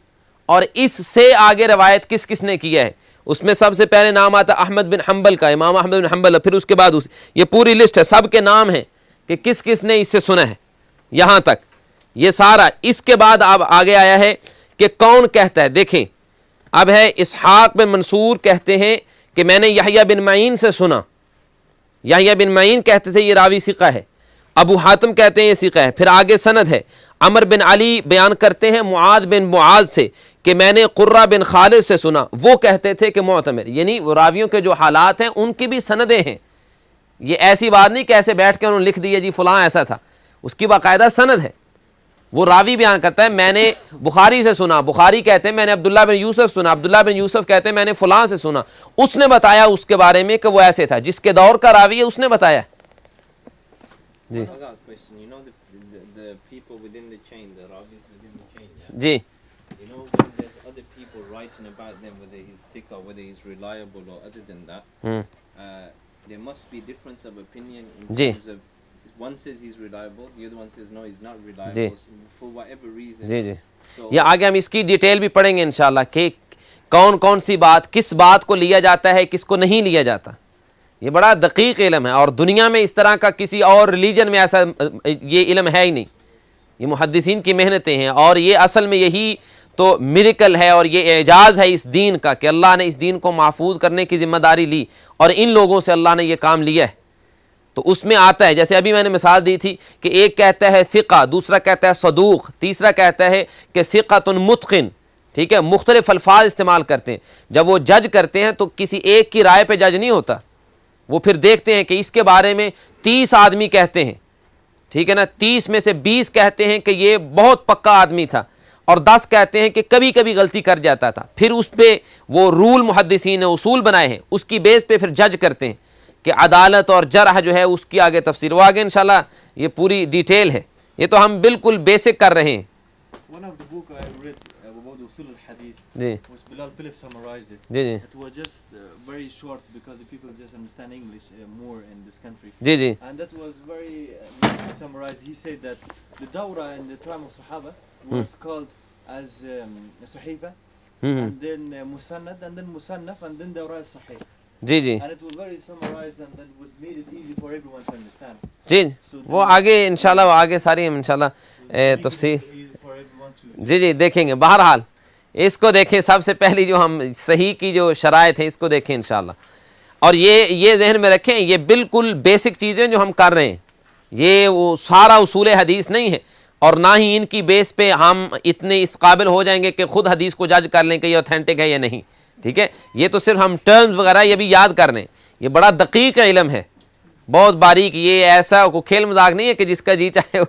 اور اس سے آگے روایت کس کس نے کیا ہے. اس میں سب سے پہلے نام آتا احمد بن حنبل کا، امام احمد بن حنبل. پھر اس کے بعد یہ پوری لسٹ ہے، سب کے نام ہیں کہ کس کس نے اس سے سنا ہے، یہاں تک یہ سارا. اس کے بعد اب آگے آیا ہے کہ کون کہتا ہے. دیکھیں اب ہے اسحاق بن منصور کہتے ہیں کہ میں نے یحییٰ بن معین سے سنا. یحییٰ بن معین کہتے تھے یہ راوی ثقہ ہے. ابو حاتم کہتے ہیں یہ ثقہ ہے. پھر آگے سند ہے، عمر بن علی بیان کرتے ہیں معاذ بن معاذ سے کہ میں نے قرہ بن خالد سے سنا، وہ کہتے تھے کہ معتمر. یعنی وہ راویوں کے جو حالات ہیں ان کی بھی سندیں ہیں. یہ ایسی بات نہیں کہ ایسے بیٹھ کے انہوں نے لکھ دیا جی فلاں ایسا تھا، اس کی باقاعدہ سند ہے. وہ راوی بیان کرتا ہے میں نے بخاری سے سنا، بخاری کہتے ہیں میں نے عبداللہ بن یوسف سنا، عبداللہ بن یوسف کہتے ہیں میں نے فلاں سے سنا، اس نے بتایا اس کے بارے میں کہ وہ ایسے تھا، جس کے دور کا راوی ہے اس نے بتایا. جی I got a question. You know the people within the chain, the ravis within the chain. Yeah? G You know when there's other people writing about them, whether he's thick or whether he's reliable or other than that, there must be difference of opinion in G terms of one says he's reliable, the other one says no, he's not reliable G for whatever reason. G G So یہ آگے ہم اس کی detail بھی پڑھیں گے انشاءاللہ کہ کون کون سی بات، کس بات کو لیا جاتا ہے، کس کو نہیں لیا جاتا. یہ بڑا دقیق علم ہے، اور دنیا میں اس طرح کا کسی اور ریلیجن میں ایسا یہ علم ہے ہی نہیں. یہ محدثین کی محنتیں ہیں، اور یہ اصل میں یہی تو میریکل ہے اور یہ اعجاز ہے اس دین کا کہ اللہ نے اس دین کو محفوظ کرنے کی ذمہ داری لی، اور ان لوگوں سے اللہ نے یہ کام لیا ہے. تو اس میں آتا ہے جیسے ابھی میں نے مثال دی تھی کہ ایک کہتا ہے ثقہ، دوسرا کہتا ہے صدوق، تیسرا کہتا ہے کہ ثقۃ متقن، ٹھیک ہے. مختلف الفاظ استعمال کرتے ہیں. جب وہ جج کرتے ہیں تو کسی ایک کی رائے پہ جج نہیں ہوتا، وہ پھر دیکھتے ہیں کہ اس کے بارے میں 30 آدمی کہتے ہیں، ٹھیک ہے نا، 30 میں سے 20 کہتے ہیں کہ یہ بہت پکا آدمی تھا، اور 10 کہتے ہیں کہ کبھی کبھی غلطی کر جاتا تھا. پھر اس پہ وہ رول محدثین نے اصول بنائے ہیں، اس کی بیس پہ پھر جج کرتے ہیں کہ عدالت اور جرح جو ہے اس کی آگے تفسیر، وہ آگے انشاءاللہ یہ پوری ڈیٹیل ہے. یہ تو ہم بالکل بیسک کر رہے ہیں. One of the book I read about Usul al-Hadith, G which Bilal Pilif summarized it. G G It was just very short because the people just understand English more in this country. G G And that was very nicely summarized. He said that the Dawra in the time of Sahaba was called as Sahifa, and then Musannad, and then Musannaf, and then Dawra al-Sahih. G G And it was very summarized, and that was made it easy for everyone to understand. جی وہ آگے انشاءاللہ وہ آگے ساری ہم انشاءاللہ تفسیر Easy for everyone to. جی جی دیکھیں گے. بہرحال اس کو دیکھیں، سب سے پہلی جو ہم صحیح کی جو شرائط ہیں اس کو دیکھیں انشاءاللہ. اور یہ ذہن میں رکھیں یہ بالکل بیسک چیزیں جو ہم کر رہے ہیں، یہ وہ سارا اصول حدیث نہیں ہے، اور نہ ہی ان کی بیس پہ ہم اتنے اس قابل ہو جائیں گے کہ خود حدیث کو جج کر لیں کہ یہ اوتھینٹک ہے یا نہیں. ٹھیک ہے، یہ تو صرف ہم ٹرمز وغیرہ یہ بھی یاد کر رہے ہیں. یہ بڑا دقیق علم ہے، بہت باریک. یہ ایسا کوئی کھیل مذاق نہیں ہے کہ جس کا جی چاہے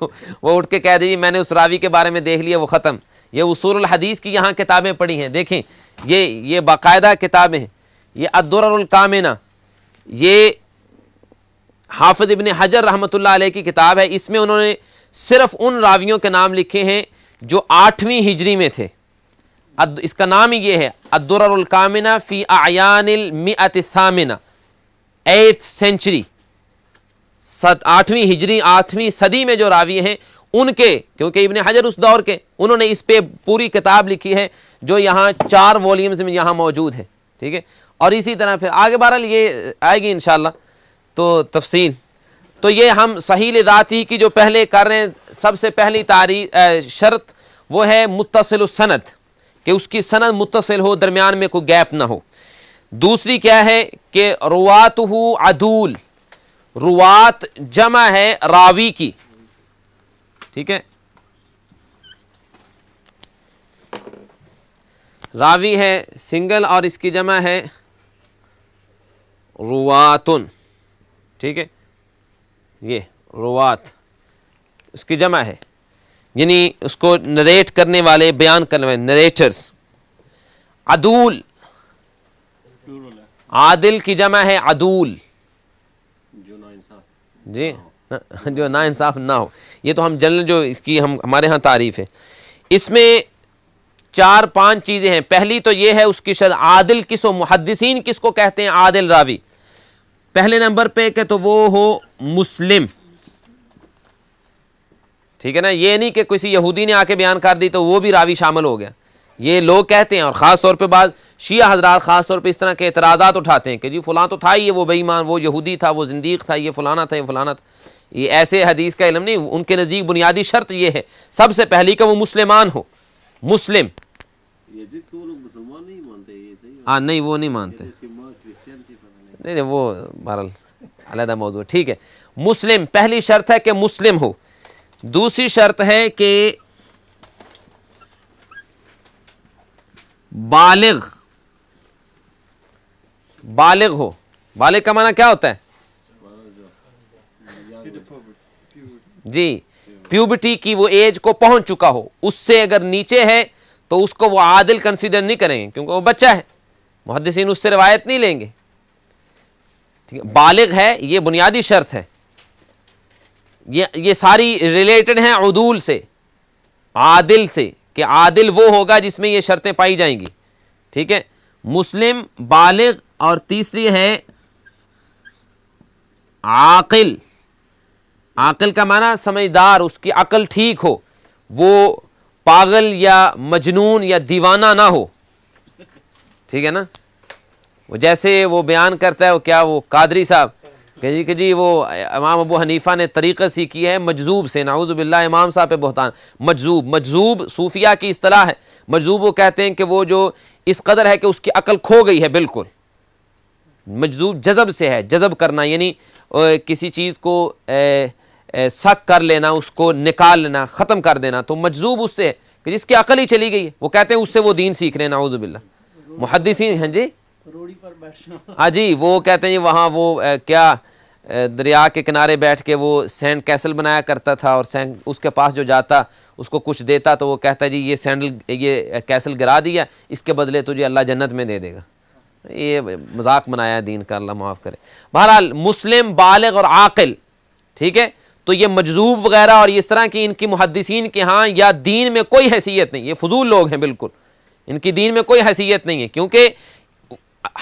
وہ اٹھ کے کہہ دیجیے میں نے اس راوی کے بارے میں دیکھ لیا وہ ختم. یہ اصول الحدیث کی یہاں کتابیں پڑھی ہیں, دیکھیں یہ باقاعدہ کتابیں ہیں. یہ الدرر الکامنہ یہ حافظ ابن حجر رحمۃ اللہ علیہ کی کتاب ہے. اس میں انہوں نے صرف ان راویوں کے نام لکھے ہیں جو 8ویں ہجری میں تھے. اس کا نام ہی یہ ہے الدرر الکامنہ فی اعیان المئۃ الثامنہ, 8th century, 8ویں ہجری 8ویں صدی میں جو راوی ہیں ان کے, کیونکہ ابن حجر اس دور کے, انہوں نے اس پہ پوری کتاب لکھی ہے جو یہاں 4 والیومز میں یہاں موجود ہے. ٹھیک ہے, اور اسی طرح پھر آگے بہرحال یہ آئے گی انشاءاللہ تو تفصیل. تو یہ ہم صحیح ذاتی کی جو پہلے کر رہے ہیں, سب سے پہلی شرط وہ ہے متصل السند, کہ اس کی سند متصل ہو, درمیان میں کوئی گیپ نہ ہو. دوسری کیا ہے کہ رواتہ عدول, روات جمع ہے راوی کی. ٹھیک ہے, راوی ہے سنگل اور اس کی جمع ہے رواتن. ٹھیک ہے, یہ روات اس کی جمع ہے, یعنی اس کو نریٹ کرنے والے, بیان کرنے والے, نریٹرز. عدول عادل کی جمع ہے عدول, جو ناانصاف, جی جو نا انصاف نہ ہو. یہ تو ہم جنرل جو اس کی ہمارے ہاں تعریف ہے. اس میں 4-5 چیزیں ہیں. پہلی تو یہ ہے اس کی شرط, عادل کس ہو, محدثین کس کو کہتے ہیں عادل راوی. پہلے نمبر پہ کہ تو وہ ہو مسلم. ٹھیک ہے نا, یہ نہیں کہ کسی یہودی نے آ کے بیان کر دی تو وہ بھی راوی شامل ہو گیا. یہ لوگ کہتے ہیں, اور خاص طور پہ بعض شیعہ حضرات خاص طور پہ اس طرح کے اعتراضات اٹھاتے ہیں کہ جی فلاں تو تھا ہی, وہ بے ایمان, وہ یہودی تھا, وہ زندیق تھا, یہ فلانا تھا, یہ فلانا تھا. یہ ایسے حدیث کا علم نہیں. ان کے نزدیک بنیادی شرط یہ ہے سب سے پہلی کہ وہ مسلمان ہو. مسلم, یزید کو وہ لوگ مسلمان نہیں مانتے, یہ صحیح ہے. ہاں نہیں وہ نہیں مانتے, اس کی ماں کرسچین تھی, پتہ نہیں. نہیں وہ بہرحال علیحدہ موضوع. ٹھیک ہے, مسلم پہلی شرط ہے کہ مسلم ہو. دوسری شرط ہے کہ بالغ, بالغ ہو. بالغ کا معنی کیا ہوتا ہے جی, پیوبرٹی کی وہ ایج کو پہنچ چکا ہو. اس سے اگر نیچے ہے تو اس کو وہ عادل کنسیڈر نہیں کریں گے کیونکہ وہ بچہ ہے, محدثین اس سے روایت نہیں لیں گے. ٹھیک ہے, بالغ ہے یہ بنیادی شرط ہے. یہ ساری ریلیٹڈ ہیں عدول سے, عادل سے, کہ عادل وہ ہوگا جس میں یہ شرطیں پائی جائیں گی. ٹھیک ہے, مسلم, بالغ, اور تیسری ہے عاقل. عاقل کا معنی سمجھدار, اس کی عقل ٹھیک ہو, وہ پاگل یا مجنون یا دیوانہ نہ ہو. ٹھیک ہے نا, وہ جیسے وہ بیان کرتا ہے وہ کیا, وہ قادری صاحب کہ جی وہ امام ابو حنیفہ نے طریقہ سیکھی ہے مجذوب سے, نعوذ باللہ, امام صاحب پہ بہتان. مجذوب صوفیہ کی اصطلاح ہے. مجذوب وہ کہتے ہیں کہ وہ جو اس قدر ہے کہ اس کی عقل کھو گئی ہے بالکل. مجذوب جذب سے ہے, جذب کرنا یعنی کسی چیز کو سک کر لینا, اس کو نکال لینا, ختم کر دینا. تو مجذوب اس سے ہے کہ جس کی عقل ہی چلی گئی ہے, وہ کہتے ہیں اس سے وہ دین سیکھ رہے ہیں, نعوذ باللہ. محدثین ہیں جی, روڑی پر بیٹھنا. ہاں جی, وہ کہتے ہیں وہاں وہ کیا دریا کے کنارے بیٹھ کے وہ سینڈ کیسل بنایا کرتا تھا, اور اس کے پاس جو جاتا اس کو کچھ دیتا تو وہ کہتا جی یہ کیسل گرا دیا, اس کے بدلے تجھے اللہ جنت میں دے دے گا. یہ مذاق بنایا دین کا, اللہ معاف کرے. بہرحال مسلم, بالغ اور عاقل. ٹھیک ہے, تو یہ مجذوب وغیرہ اور اس طرح کی ان کی محدثین کے ہاں یا دین میں کوئی حیثیت نہیں. یہ فضول لوگ ہیں بالکل, ان کی دین میں کوئی حیثیت نہیں ہے. کیونکہ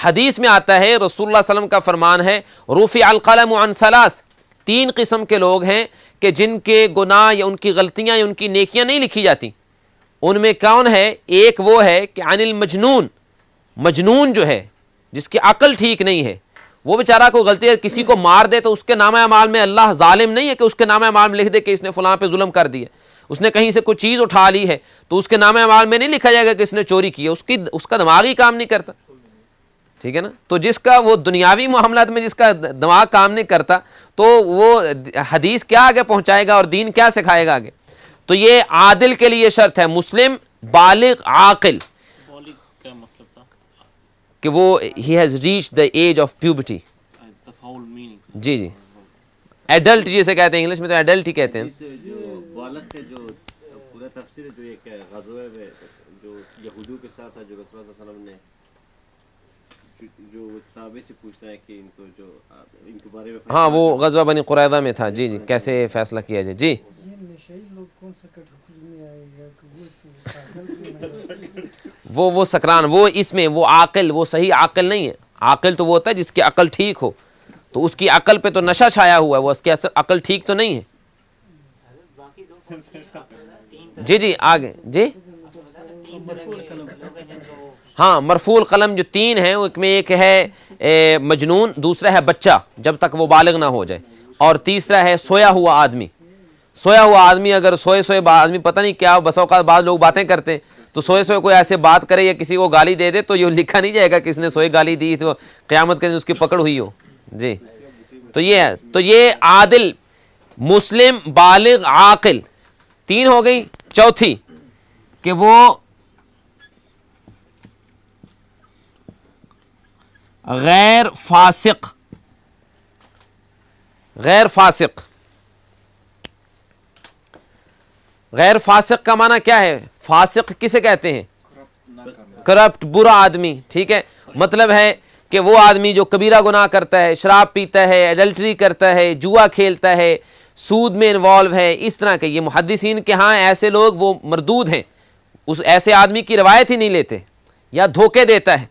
حدیث میں آتا ہے, رسول اللہ صلی اللہ علیہ وسلم کا فرمان ہے, رفع القلم عن ثلاث, 3 قسم کے لوگ ہیں کہ جن کے گناہ یا ان کی غلطیاں یا ان کی نیکیاں نہیں لکھی جاتی. ان میں کون ہے؟ ایک وہ ہے کہ عن المجنون, مجنون جو ہے جس کی عقل ٹھیک نہیں ہے, وہ بیچارہ کو غلطی ہے کسی کو مار دے تو اس کے نامہ اعمال میں اللہ ظالم نہیں ہے کہ اس کے نامہ اعمال میں لکھ دے کہ اس نے فلاں پہ ظلم کر دیا. اس نے کہیں سے کوئی چیز اٹھا لی ہے تو اس کے نامہ اعمال میں نہیں لکھا جائے گا کہ اس نے چوری کی ہے, اس کا دماغ ہی کام نہیں کرتا. ٹھیک ہے نا, تو جس کا وہ دنیاوی معاملات میں جس کا دماغ کام نہیں کرتا تو وہ حدیث کیا آگے پہنچائے گا اور دین کیا سکھائے گا آگے. تو یہ عادل کے لیے شرط ہے, مسلم, بالغ, عاقل, بالغ کیا مطلب تھا کہ وہ he has reached the age of puberty. the foul meaning. جی جی, ایڈلٹ جسے کہتے ہیں، انگلش میں تو ایڈلٹ ہی کہتے ہیں. جو بالغ کے جو پورا تفسیر ہے جو ایک غزوہ میں جو یہودیوں کے ساتھ تھا، جو رسول اللہ صلی اللہ علیہ وسلم نے جو صحابے سے پوچھتا ہے کہ ان کو جو ان کے بارے میں ہاں وہ غزوہ بنی قریظہ میں تھا. جی جی کیسے فیصلہ کیا جائے. جی وہ سکران، وہ اس میں وہ عاقل، وہ صحیح عاقل نہیں ہے. عاقل تو وہ ہوتا ہے جس کی عقل ٹھیک ہو، تو اس کی عقل پہ تو نشہ چھایا ہوا ہے، وہ اس کی عقل ٹھیک تو نہیں ہے. جی جی آگے. جی ہاں مرفوع القلم جو تین ہیں ایک میں ایک ہے مجنون، دوسرا ہے بچہ جب تک وہ بالغ نہ ہو جائے، اور تیسرا ہے سویا ہوا آدمی. سویا ہوا آدمی اگر سوئے آدمی پتہ نہیں کیا، بس اوقات بعض لوگ باتیں کرتے ہیں تو سوئے کوئی ایسے بات کرے یا کسی کو گالی دے دے تو یہ لکھا نہیں جائے گا کس نے سوئے گالی دی تو قیامت کے دن اس کی پکڑ ہوئی ہو. جی تو یہ ہے، تو یہ عادل مسلم بالغ عاقل تین ہو گئی. چوتھی کہ وہ غیر فاسق. غیر فاسق، غیر فاسق کا معنی کیا ہے؟ فاسق کسے کہتے ہیں؟ کرپٹ، برا آدمی. ٹھیک ہے، مطلب ہے کہ وہ آدمی جو کبیرہ گناہ کرتا ہے، شراب پیتا ہے، ایڈلٹری کرتا ہے، جوا کھیلتا ہے، سود میں انوالو ہے، اس طرح کے. یہ محدثین کے ہاں ایسے لوگ وہ مردود ہیں، اس ایسے آدمی کی روایت ہی نہیں لیتے یا دھوکے دیتا ہے.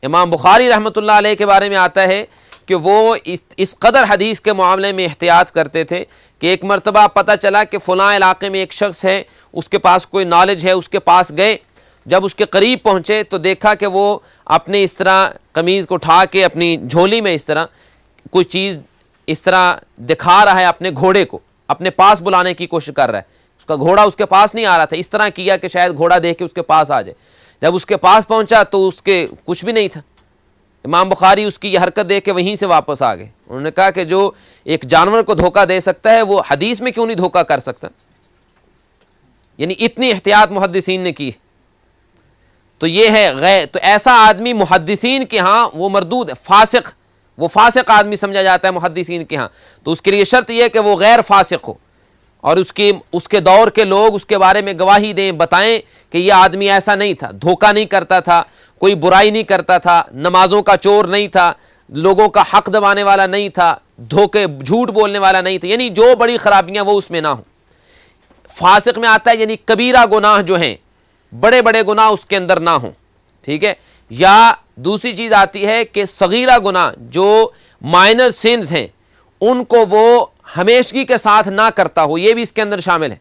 امام بخاری رحمۃ اللہ علیہ کے بارے میں آتا ہے کہ وہ اس قدر حدیث کے معاملے میں احتیاط کرتے تھے کہ ایک مرتبہ پتہ چلا کہ فلاں علاقے میں ایک شخص ہے، اس کے پاس کوئی نالج ہے، اس کے پاس گئے. جب اس کے قریب پہنچے تو دیکھا کہ وہ اپنے اس طرح قمیض کو اٹھا کے اپنی جھولی میں اس طرح کوئی چیز اس طرح دکھا رہا ہے، اپنے گھوڑے کو اپنے پاس بلانے کی کوشش کر رہا ہے. اس کا گھوڑا اس کے پاس نہیں آ رہا تھا، اس طرح کیا کہ شاید گھوڑا دیکھ کے اس کے پاس آ جائے. جب اس کے پاس پہنچا تو اس کے کچھ بھی نہیں تھا. امام بخاری اس کی یہ حرکت دیکھ کے وہیں سے واپس آ گئے. انہوں نے کہا کہ جو ایک جانور کو دھوکہ دے سکتا ہے وہ حدیث میں کیوں نہیں دھوکہ کر سکتا؟ یعنی اتنی احتیاط محدثین نے کی. تو یہ ہے غیر، تو ایسا آدمی محدثین کے ہاں وہ مردود ہے، فاسق، وہ فاسق آدمی سمجھا جاتا ہے محدثین کے ہاں. تو اس کے لیے شرط یہ ہے کہ وہ غیر فاسق ہو اور اس کے دور کے لوگ اس کے بارے میں گواہی دیں، بتائیں کہ یہ آدمی ایسا نہیں تھا، دھوکہ نہیں کرتا تھا، کوئی برائی نہیں کرتا تھا، نمازوں کا چور نہیں تھا، لوگوں کا حق دبانے والا نہیں تھا، جھوٹ بولنے والا نہیں تھا. یعنی جو بڑی خرابیاں وہ اس میں نہ ہوں. فاسق میں آتا ہے یعنی کبیرہ گناہ جو ہیں، بڑے بڑے گناہ اس کے اندر نہ ہوں. ٹھیک ہے. یا دوسری چیز آتی ہے کہ صغیرہ گناہ جو مائنر سینز ہیں ان کو وہ ہمیشگی کے ساتھ نہ کرتا ہو، یہ بھی اس کے اندر شامل ہے.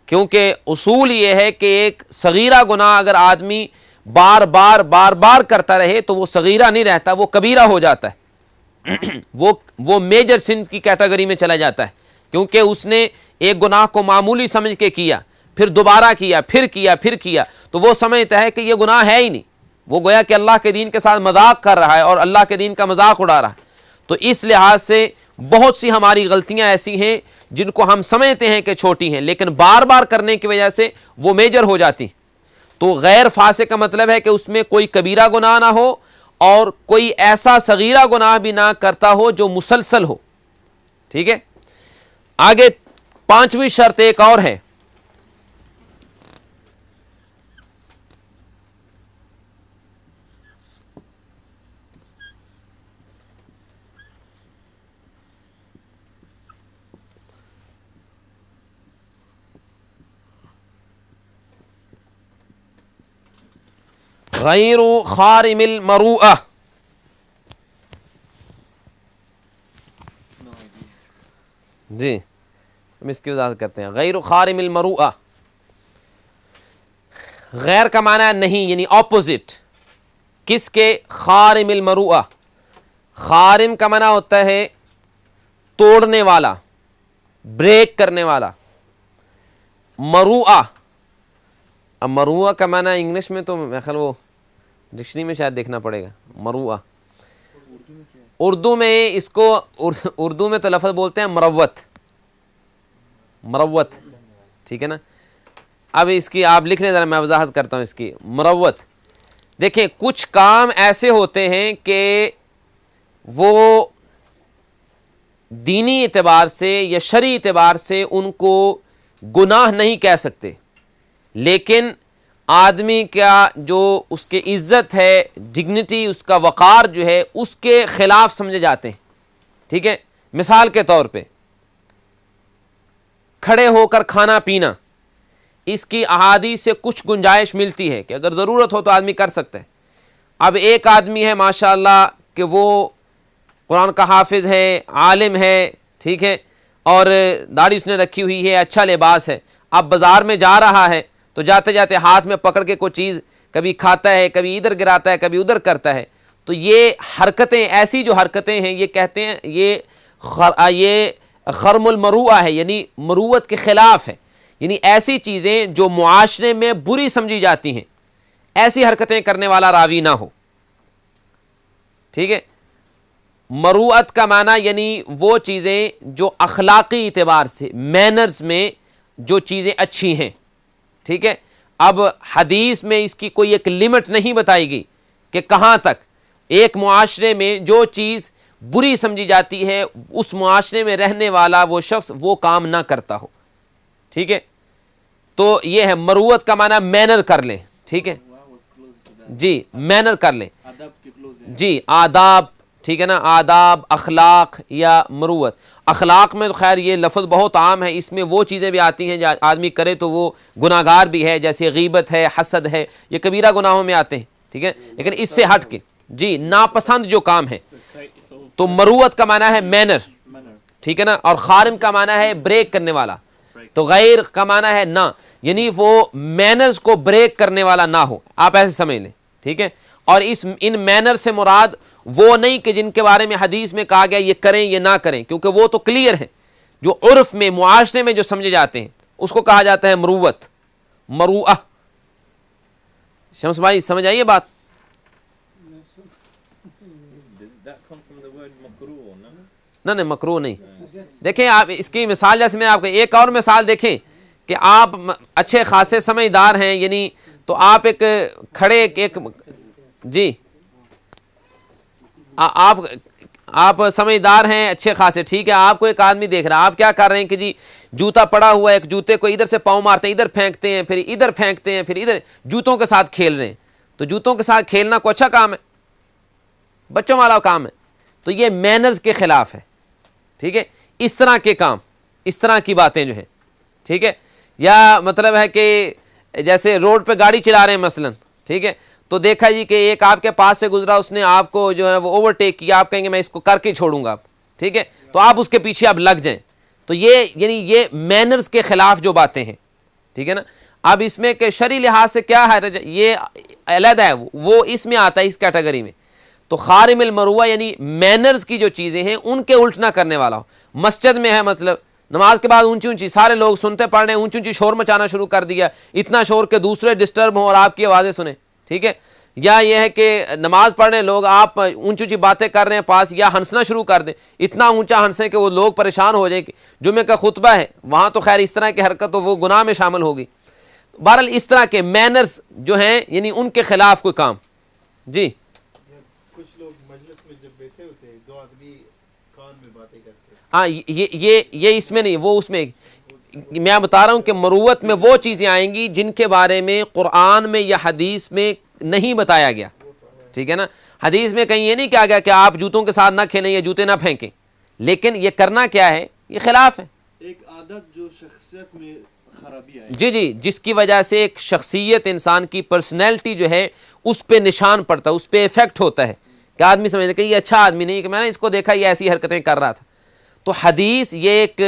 کیونکہ اصول یہ ہے کہ ایک صغیرہ گناہ اگر آدمی بار بار کرتا رہے تو وہ صغیرہ نہیں رہتا، وہ کبیرہ ہو جاتا ہے. وہ میجر سنز کی کیٹیگری میں چلا جاتا ہے، کیونکہ اس نے ایک گناہ کو معمولی سمجھ کے کیا، پھر دوبارہ کیا، پھر کیا تو وہ سمجھتا ہے کہ یہ گناہ ہے ہی نہیں. وہ گویا کہ اللہ کے دین کے ساتھ مذاق کر رہا ہے اور اللہ کے دین کا مذاق اڑا رہا ہے. تو اس لحاظ سے بہت سی ہماری غلطیاں ایسی ہیں جن کو ہم سمجھتے ہیں کہ چھوٹی ہیں لیکن بار بار کرنے کی وجہ سے وہ میجر ہو جاتی. تو غیر فاسق کا مطلب ہے کہ اس میں کوئی کبیرہ گناہ نہ ہو اور کوئی ایسا صغیرہ گناہ بھی نہ کرتا ہو جو مسلسل ہو. ٹھیک ہے. آگے پانچویں شرط ایک اور ہے، غیر خارم المروءہ. جی ہم اس کی وضاحت کرتے ہیں. غیر خارم المروءہ، غیر کا معنی ہے نہیں، یعنی اپوزٹ. کس کے؟ خارم المروءہ. خارم کا معنی ہوتا ہے توڑنے والا، بریک کرنے والا. مروءہ، اب مروءہ کا معنی انگلش میں تو میرے خیال وہ ڈکشنری میں شاید دیکھنا پڑے گا. مروءہ اردو میں اس کو اردو میں تو لفظ بولتے ہیں مروت. مروت ٹھیک ہے نا. اب اس کی آپ لکھ لیں ذرا، میں وضاحت کرتا ہوں اس کی. مروت دیکھیں کچھ کام ایسے ہوتے ہیں کہ وہ دینی اعتبار سے یا شرعی اعتبار سے ان کو گناہ نہیں کہہ سکتے، لیکن آدمی کا جو اس کے عزت ہے، ڈگنیٹی، اس کا وقار جو ہے اس کے خلاف سمجھے جاتے ہیں. ٹھیک ہے، مثال کے طور پہ کھڑے ہو کر کھانا پینا، اس کی احادیث سے کچھ گنجائش ملتی ہے کہ اگر ضرورت ہو تو آدمی کر سکتا ہے. اب ایک آدمی ہے ماشاءاللہ کہ وہ قرآن کا حافظ ہے، عالم ہے، ٹھیک ہے، اور داڑھی اس نے رکھی ہوئی ہے، اچھا لباس ہے. اب بازار میں جا رہا ہے تو جاتے جاتے ہاتھ میں پکڑ کے کوئی چیز کبھی کھاتا ہے، کبھی ادھر گراتا ہے، کبھی ادھر کرتا ہے. تو یہ حرکتیں، ایسی جو حرکتیں ہیں، یہ کہتے ہیں یہ خرم المروءہ ہے، یعنی مروت کے خلاف ہے. یعنی ایسی چیزیں جو معاشرے میں بری سمجھی جاتی ہیں، ایسی حرکتیں کرنے والا راوی نہ ہو. ٹھیک ہے، مروت کا معنی یعنی وہ چیزیں جو اخلاقی اعتبار سے، مینرز میں جو چیزیں اچھی ہیں. ٹھیک ہے، اب حدیث میں اس کی کوئی ایک لمٹ نہیں بتائی گئی کہ کہاں تک ایک معاشرے میں جو چیز بری سمجھی جاتی ہے اس معاشرے میں رہنے والا وہ شخص وہ کام نہ کرتا ہو. ٹھیک ہے، تو یہ ہے مروت کا معنی مینر کر لیں. ٹھیک ہے جی، مینر کر لیں جی، آداب. ٹھیک ہے نا، آداب، اخلاق یا مروت. اخلاق میں تو خیر یہ لفظ بہت عام ہے، اس میں وہ چیزیں بھی آتی ہیں جو آدمی کرے تو وہ گناہ گار بھی ہے، جیسے غیبت ہے، حسد ہے، یہ کبیرہ گناہوں میں آتے ہیں. ٹھیک ہے، لیکن اس سے ہٹ کے جی ناپسند جو کام ہے تو مروت کا معنی ہے مینر. ٹھیک ہے نا، اور خارم کا معنی ہے بریک کرنے والا. تو غیر کا معنی ہے نہ، یعنی وہ مینرز کو بریک کرنے والا نہ ہو، آپ ایسے سمجھ لیں. ٹھیک ہے، اور ان مینر سے مراد وہ نہیں کہ جن کے بارے میں حدیث میں کہا گیا یہ کریں یہ نہ کریں، کیونکہ وہ تو کلیئر ہیں. جو عرف میں، معاشرے میں جو سمجھے جاتے ہیں اس کو کہا جاتا ہے مروت، مروءہ. شمس بھائی سمجھ آئیے بات؟ نہ مکروہ نہیں. دیکھیں آپ اس کی مثال، جیسے میں آپ کو ایک اور مثال دیکھیں کہ آپ اچھے خاصے سمجھدار ہیں، یعنی تو آپ ایک کھڑے ایک جی آپ سمجھدار ہیں اچھے خاصے، ٹھیک ہے، آپ کو ایک آدمی دیکھ رہا ہے، آپ کیا کر رہے ہیں کہ جی جوتا پڑا ہوا ہے، ایک جوتے کو ادھر سے پاؤں مارتے ہیں، ادھر پھینکتے ہیں، پھر ادھر پھینکتے ہیں، پھر ادھر جوتوں کے ساتھ کھیل رہے ہیں. تو جوتوں کے ساتھ کھیلنا کوئی اچھا کام ہے؟ بچوں والا کام ہے. تو یہ مینرز کے خلاف ہے. ٹھیک ہے، اس طرح کے کام، اس طرح کی باتیں جو ہیں. ٹھیک ہے، یا مطلب ہے کہ جیسے روڈ پہ گاڑی چلا رہے ہیں مثلا، ٹھیک ہے، تو دیکھا جی کہ ایک آپ کے پاس سے گزرا، اس نے آپ کو جو ہے وہ اوورٹیک کیا، آپ کہیں گے میں اس کو کر کے چھوڑوں گا. ٹھیک ہے، تو آپ اس کے پیچھے اب لگ جائیں. تو یہ یعنی یہ مینرز کے خلاف جو باتیں ہیں. ٹھیک ہے نا. اب اس میں کہ شرعی لحاظ سے کیا ہے، یہ علیحدہ ہے، وہ اس میں آتا ہے اس کیٹیگری میں. تو خارم المروہ یعنی مینرز کی جو چیزیں ہیں ان کے الٹ نہ کرنے والا ہو. مسجد میں ہے، مطلب نماز کے بعد اونچی اونچی سارے لوگ سنتے پڑھ رہے ہیں، اونچی اونچی شور مچانا شروع کر دیا، اتنا شور کہ دوسرے ڈسٹرب ہوں اور آپ کی آوازیں سنیں. ٹھیک ہے، یا یہ ہے کہ نماز پڑھ رہے لوگ، آپ اونچی اونچی باتیں کر رہے ہیں پاس، یا ہنسنا شروع کر دیں، اتنا اونچا ہنسیں کہ وہ لوگ پریشان ہو جائیں. جمعے کا خطبہ ہے وہاں تو خیر اس طرح کی حرکت تو وہ گناہ میں شامل ہوگی. بہرحال اس طرح کے مینرز جو ہیں یعنی ان کے خلاف کوئی کام. جی کچھ لوگ مجلس میں جب بیٹھے ہوتے ہیں، دو آدمی کان میں باتیں کرتے ہیں. ہاں، یہ اس میں نہیں، وہ اس میں میں بتا رہا ہوں کہ مروت میں وہ چیزیں آئیں گی جن کے بارے میں قرآن میں یا حدیث میں نہیں بتایا گیا. ٹھیک ہے نا، حدیث میں کہیں یہ نہیں کہا گیا کہ آپ جوتوں کے ساتھ نہ کھیلیں یا جوتے نہ پھینکیں، لیکن یہ کرنا کیا ہے، یہ خلاف ہے. ایک عادت جو شخصیت میں خرابی آئی، جی جس کی وجہ سے ایک شخصیت، انسان کی پرسنالٹی جو ہے اس پہ نشان پڑتا ہے، اس پہ افیکٹ ہوتا ہے کہ آدمی سمجھتا ہے کہ یہ اچھا آدمی نہیں، کہ میں نے اس کو دیکھا یہ ایسی حرکتیں کر رہا تھا. تو حدیث یہ ایک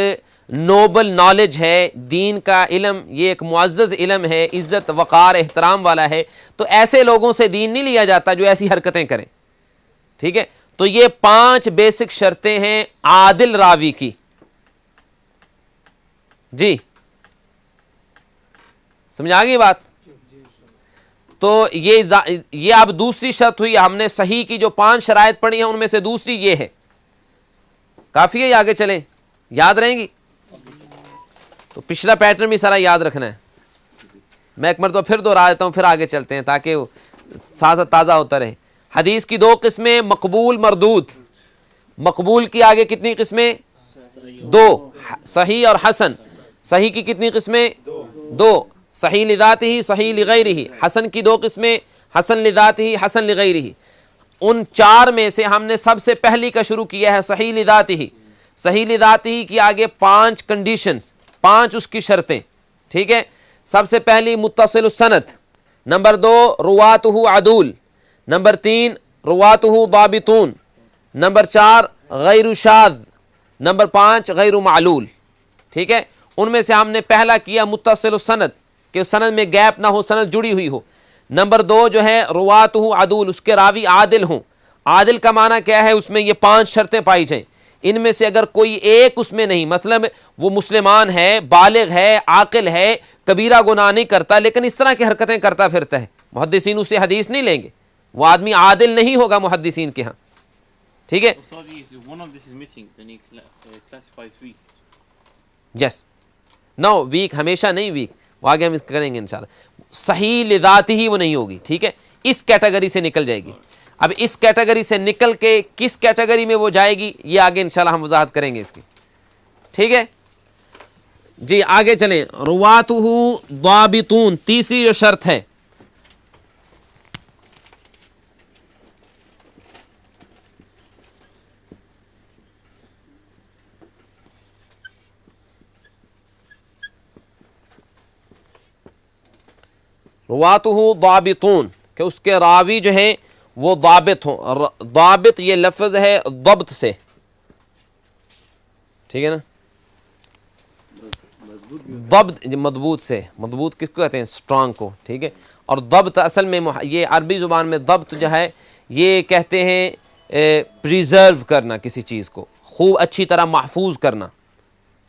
نوبل نالج ہے، دین کا علم یہ ایک معزز علم ہے، عزت وقار احترام والا ہے. تو ایسے لوگوں سے دین نہیں لیا جاتا جو ایسی حرکتیں کریں. ٹھیک ہے، تو یہ 5 بیسک شرطیں ہیں عادل راوی کی. جی سمجھ آ گئی بات؟ تو یہ اب دوسری شرط ہوئی. ہم نے صحیح کی جو 5 شرائط پڑھی ہیں ان میں سے دوسری یہ ہے. کافی ہے، آگے چلیں، یاد رہیں گی؟ تو پچھلا پیٹرن بھی سارا یاد رکھنا ہے. میں ایک مرتبہ پھر دوہرا دیتا ہوں، پھر آگے چلتے ہیں تاکہ وہ ساتھ ساتھ تازہ ہوتا رہے. حدیث کی 2 قسمیں، مقبول، مردود. مقبول کی آگے کتنی قسمیں؟ دو. صحیح اور حسن. صحیح کی کتنی قسمیں؟ دو. صحیح لذاتہ صحیح لغیرہ. حسن کی دو قسمیں، حسن لذاتہ حسن لغیرہ. ان چار میں سے ہم نے سب سے پہلی کا شروع کیا ہے صحیح لذاتہ. صحیح لذاتہ کی آگے 5 کنڈیشنز، 5 اس کی شرطیں. ٹھیک ہے. سب سے پہلی متصل السند، نمبر 2 رواتہ عدول، نمبر 3 رواتہ ضابطون، نمبر 4 غیر شاذ، نمبر 5 غیر معلول. ٹھیک ہے. ان میں سے ہم نے پہلا کیا متصل السند، کہ سند میں گیپ نہ ہو، سند جڑی ہوئی ہو. نمبر 2 جو ہے رواتہ عدول، اس کے راوی عادل ہوں. عادل کا معنی کیا ہے؟ اس میں یہ 5 شرطیں پائی جائیں. ان میں سے اگر کوئی ایک اس میں نہیں، مطلب وہ مسلمان ہے، بالغ ہے، عاقل ہے، کبیرہ گناہ نہیں کرتا، لیکن اس طرح کی حرکتیں کرتا پھرتا ہے، محدثین اسے حدیث نہیں لیں گے. وہ آدمی عادل نہیں ہوگا محدثین کے ہاں. ٹھیک ہے. So if one of this is missing, then he classifies weak. Yes. No weak ہمیشہ نہیں ویک، وہ آگے ہم اس کریں گے انشاءاللہ. صحیح لذات ہی وہ نہیں ہوگی. ٹھیک ہے. اس کیٹیگری سے نکل جائے گی. اب اس کیٹیگری سے نکل کے کس کیٹیگری میں وہ جائے گی، یہ آگے انشاءاللہ ہم وضاحت کریں گے اس کی. ٹھیک ہے جی. آگے چلیں. رواتہ ضابطون، تیسری جو شرط ہے. رواتہ ضابطون، کہ اس کے راوی جو ہیں وہ ضابط ہوں. ضابط یہ لفظ ہے ضبط سے. ٹھیک ہے نا. ضبط مضبوط سے. مضبوط کس کو کہتے ہیں؟ اسٹرانگ کو. ٹھیک ہے. اور ضبط اصل میں یہ عربی زبان میں ضبط جو ہے یہ کہتے ہیں پریزرو کرنا کسی چیز کو، خوب اچھی طرح محفوظ کرنا.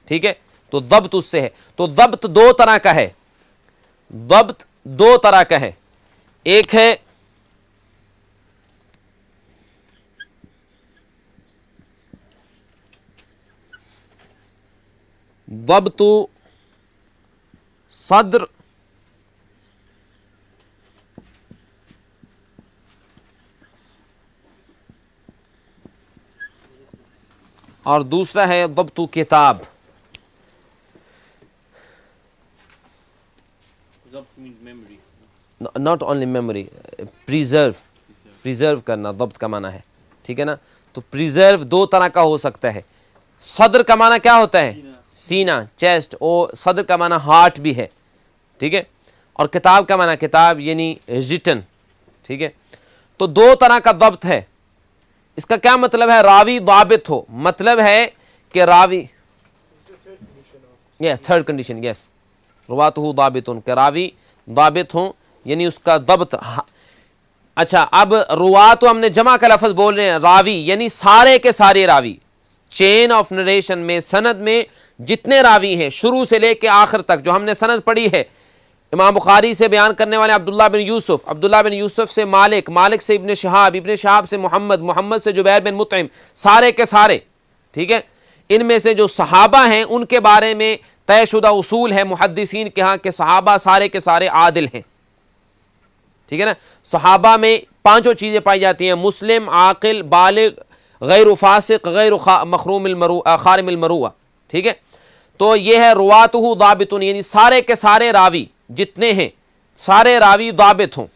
ٹھیک ہے. تو ضبط اس سے ہے. تو ضبط 2 طرح کا ہے. ضبط 2 طرح کا ہے. ایک ہے ضبط صدر، اور دوسرا ہے ضبط کتاب. Zabt means memory. Not only memory, preserve کرنا ضبط کا معنی ہے. ٹھیک ہے نا. تو پریزرو 2 طرح کا ہو سکتا ہے. صدر کا معنی کیا ہوتا ہے؟ سینہ، چیسٹ. اور صدر کا معنی ہارٹ بھی ہے. ٹھیک ہے. اور کتاب کا معنی کتاب یعنی ریٹن. ٹھیک ہے. تو 2 طرح کا ضبط ہے. اس کا کیا مطلب ہے؟ راوی ضابط ہو، مطلب ہے کہ راوی یس تھرڈ کنڈیشن. یس رواتہ ضابطون، کہ راوی ضابط ہوں، یعنی اس کا ضبط. اچھا اب روات ہم نے جمع کا لفظ بول رہے ہیں. راوی یعنی سارے کے سارے راوی. چین آف نریشن میں، سند میں جتنے راوی ہیں شروع سے لے کے آخر تک، جو ہم نے سند پڑھی ہے، امام بخاری سے بیان کرنے والے عبداللہ بن یوسف، عبداللہ بن یوسف سے مالک، مالک سے ابن شہاب، ابن شہاب سے محمد، محمد سے جبیر بن مطعم، سارے کے سارے. ٹھیک ہے. ان میں سے جو صحابہ ہیں ان کے بارے میں طے شدہ اصول ہے محدثین کے ہاں کہ صحابہ سارے کے سارے عادل ہیں. ٹھیک ہے نا. صحابہ میں 5 چیزیں پائی جاتی ہیں: مسلم، عاقل، بالغ، غیر فاسق، غیر مخروم خارم المروءہ. ٹھیک ہے. تو یہ ہے رواتہ ضابطون، یعنی سارے کے سارے راوی جتنے ہیں سارے راوی ضابط ہوں.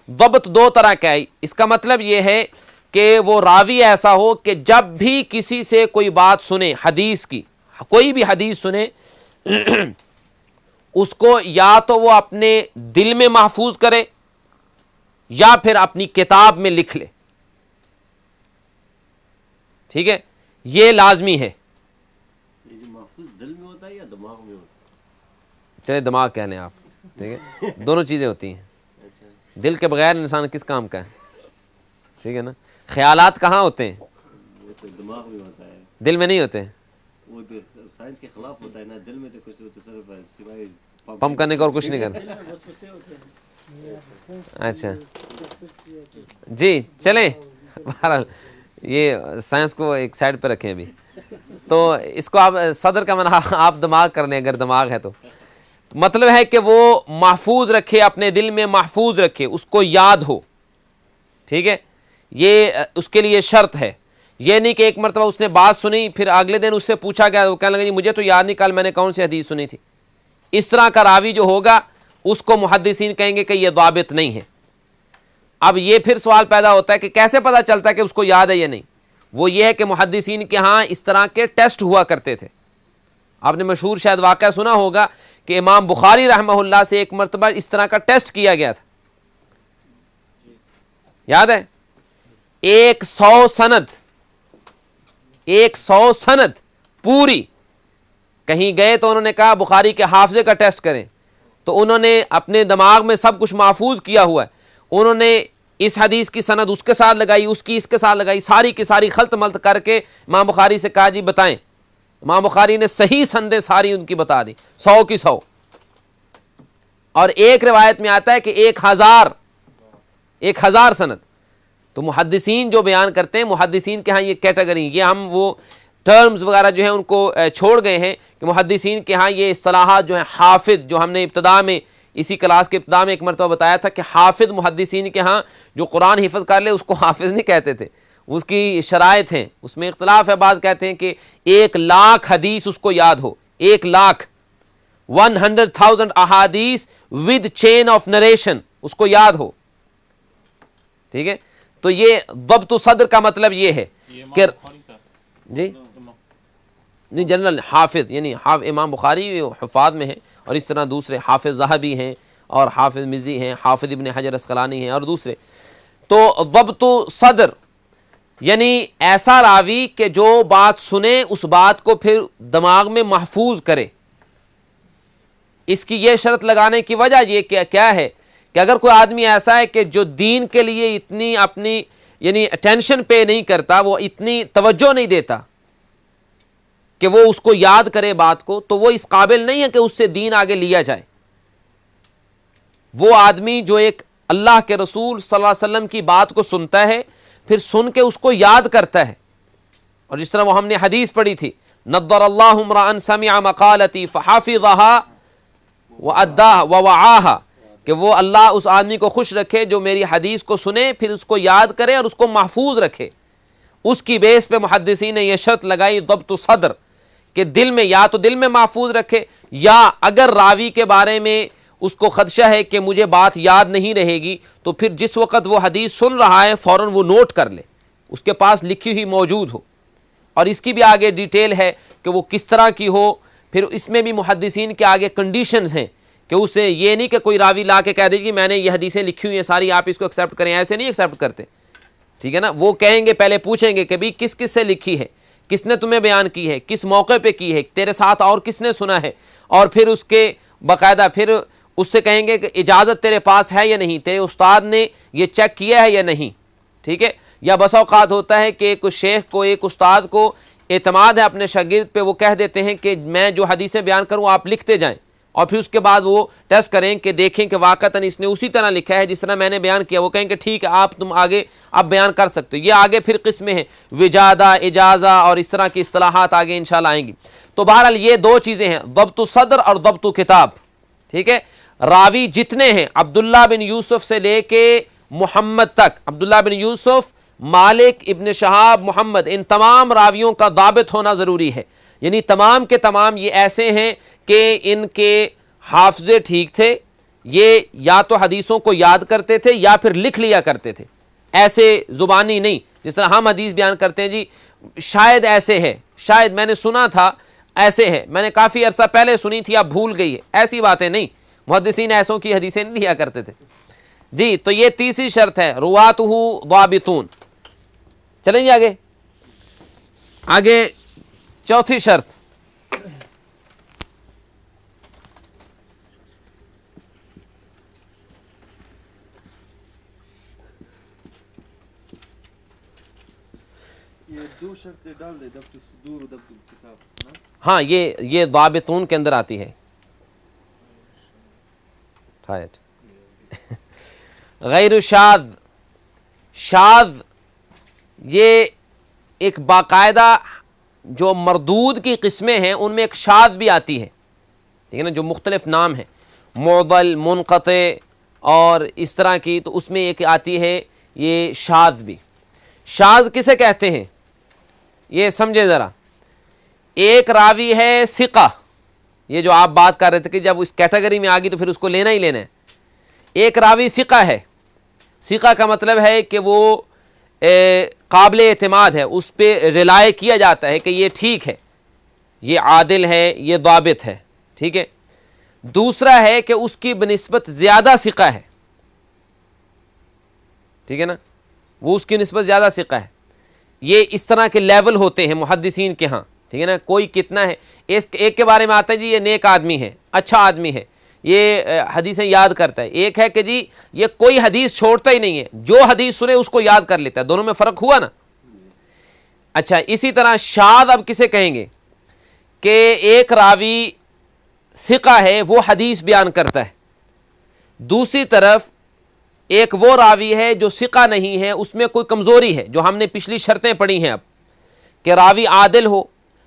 ضبط 2 طرح کا ہے. اس کا مطلب یہ ہے کہ وہ راوی ایسا ہو کہ جب بھی کسی سے کوئی بات سنے، حدیث کی کوئی بھی حدیث سنے، اس کو یا تو وہ اپنے دل میں محفوظ کرے یا پھر اپنی کتاب میں لکھ لے. ٹھیک ہے. یہ لازمی ہے. یہ جو محفوظ دل میں ہوتا ہے یا دماغ میں ہوتا ہے؟ چلے دماغ کہہ لیں آپ. ٹھیک ہے. دونوں چیزیں ہوتی ہیں. دل کے بغیر انسان کس کام کا ہے؟ ٹھیک ہے نا. خیالات کہاں ہوتے ہیں؟ وہ تو دماغ میں ہوتا ہے، دل میں نہیں ہوتے. وہ تو سائنس کے خلاف ہوتا ہے نا. دل میں تو کچھ تو صرف سوائے پمپ کرنے کا اور کچھ نہیں کرتے. وسوسے ہوتے ہیں. اچھا جی چلیں. بہرحال یہ سائنس کو ایک سائڈ پہ رکھیں ابھی. تو اس کو آپ صدر کا معنی آپ دماغ کر لیں اگر دماغ ہے تو. مطلب ہے کہ وہ محفوظ رکھے، اپنے دل میں محفوظ رکھے، اس کو یاد ہو. ٹھیک ہے. یہ اس کے لیے شرط ہے یہ نہیں کہ ایک مرتبہ اس نے بات سنی پھر اگلے دن اس سے پوچھا گیا وہ کہنے لگا جی مجھے تو یاد نہیں کل میں نے کون سی حدیث سنی تھی. اس طرح کا راوی جو ہوگا اس کو محدثین کہیں گے کہ یہ ضابط نہیں ہے. اب یہ پھر سوال پیدا ہوتا ہے کہ کیسے پتہ چلتا ہے کہ اس کو یاد ہے یا نہیں. وہ یہ ہے کہ محدثین کے ہاں اس طرح کے ٹیسٹ ہوا کرتے تھے. آپ نے مشہور شاید واقعہ سنا ہوگا کہ امام بخاری رحمہ اللہ سے ایک مرتبہ اس طرح کا ٹیسٹ کیا گیا تھا, یاد ہے؟ 100 سند پوری. کہیں گئے تو انہوں نے کہا بخاری کے حافظے کا ٹیسٹ کریں, تو انہوں نے اپنے دماغ میں سب کچھ محفوظ کیا ہوا ہے. انہوں نے اس حدیث کی سند اس کے ساتھ لگائی, اس کی اس کے ساتھ لگائی, ساری کی ساری خلط ملط کر کے امام بخاری سے کہا جی بتائیں. امام بخاری نے صحیح سندیں ساری ان کی بتا دی, 100 کی 100. اور ایک روایت میں آتا ہے کہ 1000 سند. تو محدثین جو بیان کرتے ہیں, محدثین کے ہاں یہ کیٹیگری, یہ ہم وہ ٹرمز وغیرہ جو ہیں ان کو چھوڑ گئے ہیں کہ محدثین کے ہاں یہ اصطلاحات جو ہیں حافظ, جو ہم نے ابتدا میں اسی کلاس کے ابتدا میں ایک مرتبہ بتایا تھا کہ حافظ محدثین کے ہاں جو قرآن حفظ کر لے اس کو حافظ نہیں کہتے تھے, اس کی شرائط ہیں, اس میں اختلاف ہے. بعض کہتے ہیں کہ 1,00,000 حدیث اس کو یاد ہو, 1,00,000 احادیث ود چین آف نریشن اس کو یاد ہو, ٹھیک ہے. تو یہ ضبط صدر کا مطلب یہ ہے کہ جی نہیں جنرل حافظ, یعنی امام بخاری حفاظ میں ہیں, اور اس طرح دوسرے حافظ ذہبی ہیں اور حافظ مزی ہیں, حافظ ابن حجر اسقلانی ہیں اور دوسرے. تو ضبط صدر یعنی ایسا راوی کہ جو بات سنے اس بات کو پھر دماغ میں محفوظ کرے. اس کی یہ شرط لگانے کی وجہ یہ کیا ہے کہ اگر کوئی آدمی ایسا ہے کہ جو دین کے لیے اتنی اپنی یعنی اٹینشن پے نہیں کرتا, وہ اتنی توجہ نہیں دیتا کہ وہ اس کو یاد کرے بات کو, تو وہ اس قابل نہیں ہے کہ اس سے دین آگے لیا جائے. وہ آدمی جو ایک اللہ کے رسول صلی اللہ علیہ وسلم کی بات کو سنتا ہے, پھر سن کے اس کو یاد کرتا ہے. اور جس طرح وہ ہم نے حدیث پڑھی تھی, نضر اللہ امرأ سمع مقالتی فحافظها واداها ووعاها, کہ وہ اللہ اس آدمی کو خوش رکھے جو میری حدیث کو سنے پھر اس کو یاد کرے اور اس کو محفوظ رکھے. اس کی بیس پہ محدثین نے یہ شرط لگائی ضبط صدر, کہ دل میں یا تو دل میں محفوظ رکھے, یا اگر راوی کے بارے میں اس کو خدشہ ہے کہ مجھے بات یاد نہیں رہے گی تو پھر جس وقت وہ حدیث سن رہا ہے فوراً وہ نوٹ کر لے, اس کے پاس لکھی ہوئی موجود ہو. اور اس کی بھی آگے ڈیٹیل ہے کہ وہ کس طرح کی ہو. پھر اس میں بھی محدثین کے آگے کنڈیشنز ہیں کہ اسے یہ نہیں کہ کوئی راوی لا کے کہہ دے کہ میں نے یہ حدیثیں لکھی ہوئی ہیں ساری, آپ اس کو ایکسیپٹ کریں, ایسے نہیں ایکسیپٹ کرتے, ٹھیک ہے نا. وہ کہیں گے, پہلے پوچھیں گے کہ بھئی کس کس سے لکھی ہے, کس نے تمہیں بیان کی ہے, کس موقع پہ کی ہے, تیرے ساتھ اور کس نے سنا ہے, اور پھر اس کے باقاعدہ پھر اس سے کہیں گے کہ اجازت تیرے پاس ہے یا نہیں, تیرے استاد نے یہ چیک کیا ہے یا نہیں, ٹھیک ہے. یا بس اوقات ہوتا ہے کہ ایک شیخ کو, ایک استاد کو اعتماد ہے اپنے شاگرد پہ, وہ کہہ دیتے ہیں کہ میں جو حدیثیں بیان کروں آپ لکھتے جائیں, اور پھر اس کے بعد وہ ٹیسٹ کریں کہ دیکھیں کہ واقعتاً اس نے اسی طرح لکھا ہے جس طرح میں نے بیان کیا. وہ کہیں کہ ٹھیک ہے آپ تم آگے اب بیان کر سکتے ہو. یہ آگے پھر قسمیں ہیں, وجادہ, اجازہ اور اس طرح کی اصطلاحات آگے انشاءاللہ آئیں گی. تو بہرحال یہ دو چیزیں ہیں, ضبط صدر اور ضبط کتاب, ٹھیک ہے. راوی جتنے ہیں عبداللہ بن یوسف سے لے کے محمد تک, عبداللہ بن یوسف, مالک, ابن شہاب, محمد, ان تمام راویوں کا ضابط ہونا ضروری ہے. یعنی تمام کے تمام یہ ایسے ہیں کہ ان کے حافظے ٹھیک تھے, یہ یا تو حدیثوں کو یاد کرتے تھے یا پھر لکھ لیا کرتے تھے, ایسے زبانی نہیں. جس طرح ہم حدیث بیان کرتے ہیں جی شاید ایسے ہے, شاید میں نے سنا تھا ایسے ہے, میں نے کافی عرصہ پہلے سنی تھی اب بھول گئی ہے, ایسی باتیں نہیں. محدثین ایسوں کی حدیثیں نہیں لیا کرتے تھے جی. تو یہ تیسری شرط ہے, رواتہ ضابطون. چلیں جی آگے چوتھی شرط, یہ دو شرطیں ڈال دے, ضبط صدور و ضبط کتاب. ہاں یہ ضابطون کے اندر آتی ہے. غیر شاذ, شاذ یہ ایک باقاعدہ جو مردود کی قسمیں ہیں ان میں ایک شاذ بھی آتی ہے, ٹھیک ہے نا, جو مختلف نام ہیں, معضل, منقطع اور اس طرح کی. تو اس میں ایک آتی ہے یہ شاذ بھی. شاذ کسے کہتے ہیں؟ یہ سمجھے ذرا، ایک راوی ہے ثقہ، یہ جو آپ بات کر رہے تھے کہ جب اس کیٹیگری میں آ گئی تو پھر اس کو لینا ہی لینا ہے. ایک راوی ثقہ ہے، ثقہ کا مطلب ہے کہ وہ قابل اعتماد ہے، اس پہ ریلائے کیا جاتا ہے کہ یہ ٹھیک ہے، یہ عادل ہے، یہ ضابط ہے، ٹھیک ہے. دوسرا ہے کہ اس کی بنسبت زیادہ ثقہ ہے، ٹھیک ہے نا، وہ اس کی نسبت زیادہ ثقہ ہے. یہ اس طرح کے لیول ہوتے ہیں محدثین کے ہاں، ٹھیک ہے نا. کوئی کتنا ہے، ایک کے بارے میں آتا ہے جی یہ نیک آدمی ہے، اچھا آدمی ہے، یہ حدیثیں یاد کرتا ہے. ایک ہے کہ جی یہ کوئی حدیث چھوڑتا ہی نہیں ہے، جو حدیث سنے اس کو یاد کر لیتا ہے. دونوں میں فرق ہوا نا. اچھا اسی طرح شاذ اب کسے کہیں گے کہ ایک راوی ثقہ ہے، وہ حدیث بیان کرتا ہے. دوسری طرف ایک وہ راوی ہے جو ثقہ نہیں ہے، اس میں کوئی کمزوری ہے، جو ہم نے پچھلی شرطیں پڑھی ہیں اب، کہ راوی عادل ہو،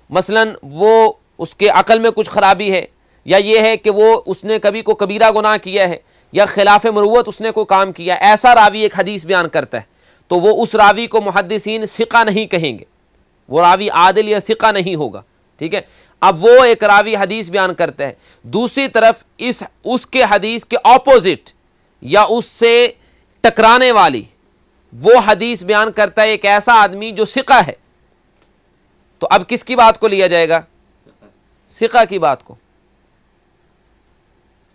مثلا وہ اس کے عقل میں کچھ خرابی ہے، یا یہ ہے کہ وہ اس نے کبھی کو کبیرہ گناہ کیا ہے، یا خلاف مروت اس نے کوئی کام کیا، ایسا راوی ایک حدیث بیان کرتا ہے، تو وہ اس راوی کو محدثین ثقہ نہیں کہیں گے، وہ راوی عادل یا ثقہ نہیں ہوگا. ٹھیک ہے. اب وہ ایک راوی حدیث بیان کرتا ہے، دوسری طرف اس کے حدیث کے اپوزٹ یا اس سے ٹکرانے والی وہ حدیث بیان کرتا ہے ایک ایسا آدمی جو ثقہ ہے. تو اب کس کی بات کو لیا جائے گا؟ ثقہ کی بات کو.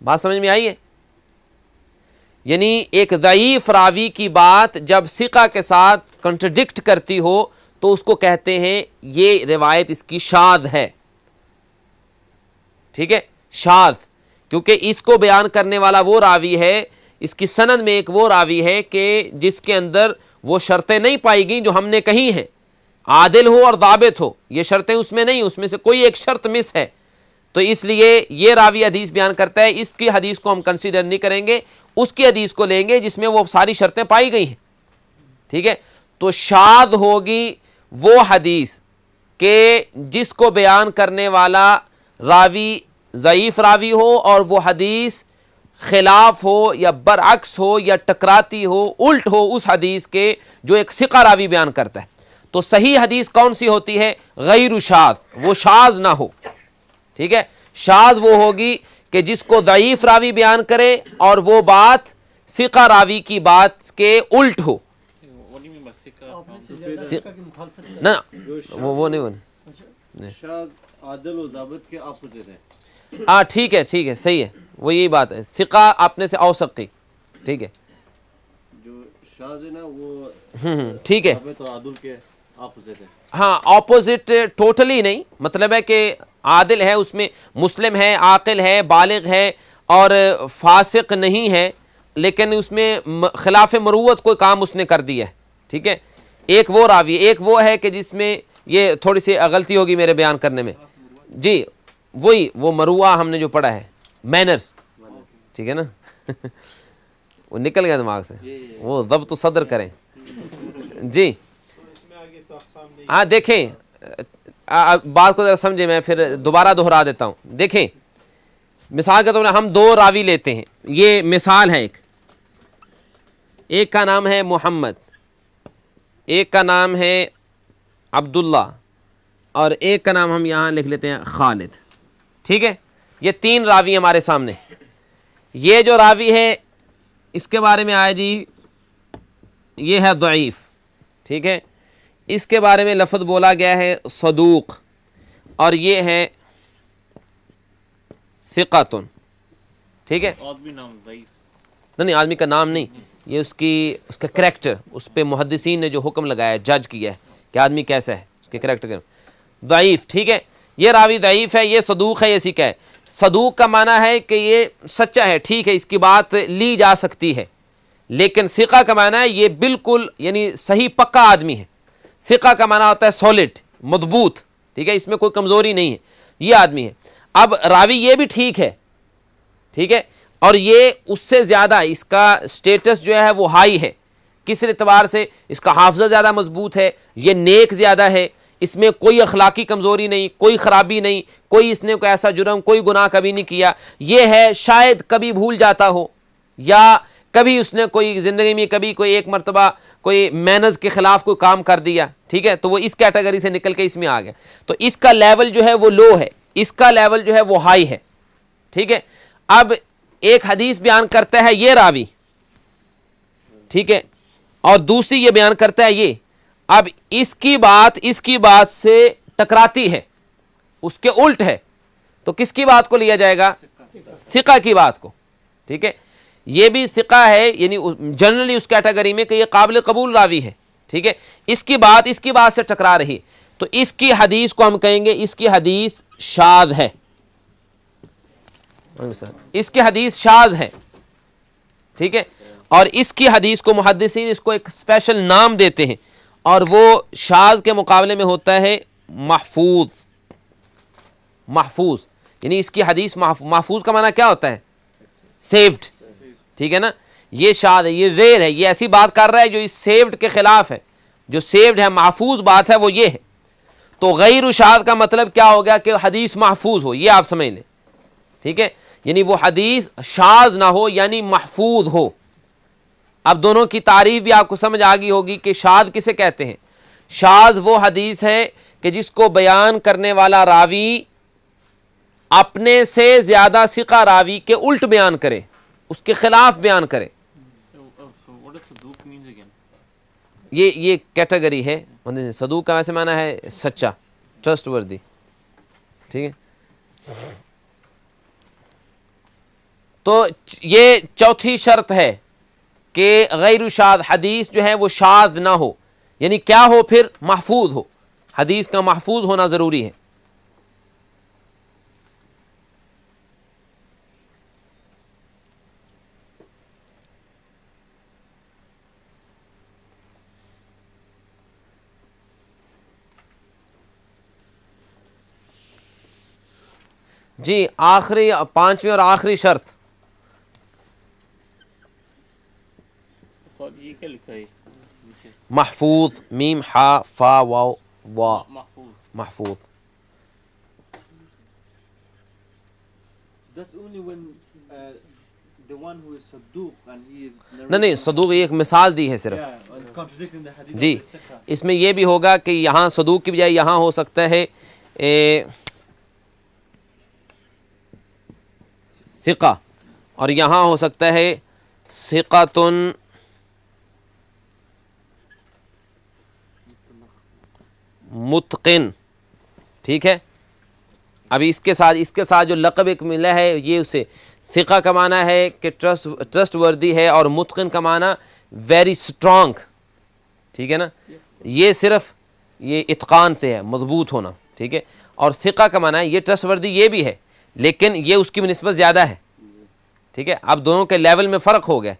بات سمجھ میں آئی ہے؟ یعنی ایک ضعیف راوی کی بات جب ثقہ کے ساتھ کنٹرڈکٹ کرتی ہو تو اس کو کہتے ہیں یہ روایت اس کی شاذ ہے. ٹھیک ہے، شاذ، کیونکہ اس کو بیان کرنے والا وہ راوی ہے، اس کی سند میں ایک وہ راوی ہے کہ جس کے اندر وہ شرطیں نہیں پائی گئیں جو ہم نے کہی ہیں، عادل ہو اور ضابط ہو، یہ شرطیں اس میں نہیں، اس میں سے کوئی ایک شرط مس ہے. تو اس لیے یہ راوی حدیث بیان کرتا ہے، اس کی حدیث کو ہم کنسیڈر نہیں کریں گے، اس کی حدیث کو لیں گے جس میں وہ ساری شرطیں پائی گئی ہیں. ٹھیک ہے. تو شاذ ہوگی وہ حدیث کہ جس کو بیان کرنے والا راوی ضعیف راوی ہو اور وہ حدیث خلاف ہو یا برعکس ہو یا ٹکراتی ہو، الٹ ہو اس حدیث کے جو ایک ثقہ راوی بیان کرتا ہے. تو صحیح حدیث کون سی ہوتی ہے؟ غیر شاذ، وہ شاذ نہ ہو. ٹھیک ہے. شاذ وہ ہوگی کہ جس کو ضعیف راوی بیان کرے اور وہ بات ثقہ راوی کی بات کے الٹ ہو. What do you mean by ثقہ؟ آپ نے سے زیادہ ثقہ کی مخالفت کریں. نہ وہ نہیں. شاذ عادل و ضابط کے اپوزٹ ہے. ہاں ٹھیک ہے، ٹھیک ہے، صحیح ہے، وہ یہی بات ہے. ثقہ اپنے سے اوثق کی. ٹھیک ہے. جو شاذ ہے نا وہ ٹھیک ہے. ضابط اور عادل کے اپوزٹ ہے. ہاں اپوزٹ ٹوٹلی نہیں، مطلب ہے کہ عادل ہے، اس میں مسلم ہے، عاقل ہے، بالغ ہے اور فاسق نہیں ہے، لیکن اس میں خلاف مروت کوئی کام اس نے کر دیا ہے. ٹھیک ہے. ایک وہ راوی، ایک وہ ہے کہ جس میں یہ تھوڑی سی غلطی ہوگی میرے بیان کرنے میں، جی وہی وہ مروہ ہم نے جو پڑھا ہے، مینرز. ٹھیک ہے نا. وہ نکل گیا دماغ سے، وہ ضبط صدر کریں. جی ہاں دیکھیں بات کو ذرا سمجھیں، میں پھر دوبارہ دہرا دیتا ہوں. دیکھیں مثال کے طور پر ہم دو راوی لیتے ہیں، یہ مثال ہے. ایک کا نام ہے محمد، ایک کا نام ہے عبداللہ، اور ایک کا نام ہم یہاں لکھ لیتے ہیں خالد. ٹھیک ہے. یہ تین راوی ہمارے سامنے. یہ جو راوی ہے اس کے بارے میں آیا جی یہ ہے ضعیف. ٹھیک ہے. اس کے بارے میں لفظ بولا گیا ہے صدوق، اور یہ ہے ثقۃ. ٹھیک ہے. آدمی نام ضعیف نہیں، آدمی کا نام نہیں، یہ اس کا کریکٹر، اس پہ محدثین نے جو حکم لگایا ہے، جج کیا ہے کہ آدمی کیسا ہے، اس کے کریکٹر ضعیف. ٹھیک ہے. یہ راوی ضعیف ہے، یہ صدوق ہے، یہ ثقہ ہے. صدوق کا معنی ہے کہ یہ سچا ہے، ٹھیک ہے، اس کی بات لی جا سکتی ہے. لیکن ثقہ کا معنی ہے یہ بالکل یعنی صحیح پکا آدمی ہے. ثقہ کا معنی ہوتا ہے سالڈ، مضبوط. ٹھیک ہے. اس میں کوئی کمزوری نہیں ہے، یہ آدمی ہے. اب راوی یہ بھی ٹھیک ہے، ٹھیک ہے، اور یہ اس سے زیادہ اس کا سٹیٹس جو ہے وہ ہائی ہے. کس اعتبار سے؟ اس کا حافظہ زیادہ مضبوط ہے، یہ نیک زیادہ ہے، اس میں کوئی اخلاقی کمزوری نہیں، کوئی خرابی نہیں، کوئی اس نے کوئی ایسا جرم، کوئی گناہ کبھی نہیں کیا. یہ ہے شاید کبھی بھول جاتا ہو، یا کبھی اس نے کوئی زندگی میں کبھی کوئی ایک مرتبہ کوئی مینرز کے خلاف کوئی کام کر دیا, ٹھیک ہے, تو وہ اس کیٹیگری سے نکل کے اس میں آ گیا. تو اس کا لیول جو ہے وہ لو ہے, اس کا لیول جو ہے وہ ہائی ہے, ٹھیک ہے. اب ایک حدیث بیان کرتا ہے یہ راوی, ٹھیک ہے, اور دوسری یہ بیان کرتا ہے یہ. اب اس کی بات سے ٹکراتی ہے, اس کے الٹ ہے, تو کس کی بات کو لیا جائے گا؟ ثقہ کی بات کو, ٹھیک ہے. یہ بھی ثقہ ہے, یعنی جنرلی اس کیٹیگری میں کہ یہ قابل قبول راوی ہے, ٹھیک ہے. اس کی بات سے ٹکرا رہی, تو اس کی حدیث کو ہم کہیں گے اس کی حدیث شاذ ہے, اس کی حدیث شاذ ہے, ٹھیک ہے. اور اس کی حدیث کو محدثین اس کو ایک اسپیشل نام دیتے ہیں, اور وہ شاذ کے مقابلے میں ہوتا ہے محفوظ, یعنی اس کی حدیث محفوظ کا معنی کیا ہوتا ہے؟ سیوڈ, ٹھیک ہے نا. یہ شاذ ہے, یہ ریئر ہے, یہ ایسی بات کر رہا ہے جو اس سیوڈ کے خلاف ہے. جو سیوڈ ہے, محفوظ بات ہے, وہ یہ ہے. تو غیر شاذ کا مطلب کیا ہو گیا کہ حدیث محفوظ ہو, یہ آپ سمجھ لیں, ٹھیک ہے. یعنی وہ حدیث شاذ نہ ہو, یعنی محفوظ ہو. اب دونوں کی تعریف بھی آپ کو سمجھ آ گئی ہوگی کہ شاذ کسے کہتے ہیں. شاذ وہ حدیث ہے کہ جس کو بیان کرنے والا راوی اپنے سے زیادہ ثقہ راوی کے الٹ بیان کرے, اس کے خلاف بیان کرے. So what does صدوق means again? یہ کیٹیگری ہے. صدوق کا ویسے معنی ہے سچا, ٹرسٹ وردی, ٹھیک ہے. تو یہ چوتھی شرط ہے کہ غیر شاذ حدیث جو ہے وہ شاذ نہ ہو, یعنی کیا ہو پھر؟ محفوظ ہو. حدیث کا محفوظ ہونا ضروری ہے. جی آخری, پانچویں اور آخری شرط, یہ کیا لکھا ہے؟ محفوظ, میم حا فا واو وا, محفوظ. That's only when the one who is صدوق and he is نہیں, صدوق ایک مثال دی ہے صرف. yeah, it's contradicting the hadith G, of the Sikha. اس میں یہ بھی ہوگا کہ یہاں صدوق کی بجائے یہاں ہو سکتا ہے ثقہ, اور یہاں ہو سکتا ہے ثقۃ متقن, ٹھیک ہے. ابھی اس کے ساتھ جو لقب ایک ملا ہے, یہ اسے ثقہ کا معنی ہے کہ ٹرسٹ وردی ہے, اور متقن کا معنی ویری اسٹرانگ, ٹھیک ہے نا. یہ صرف یہ اتقان سے ہے, مضبوط ہونا, ٹھیک ہے. اور ثقہ کا معنی ہے یہ ٹرسٹ وردی یہ بھی ہے, لیکن یہ اس کی نسبت زیادہ ہے, ٹھیک ہے. اب دونوں کے لیول میں فرق ہو گیا.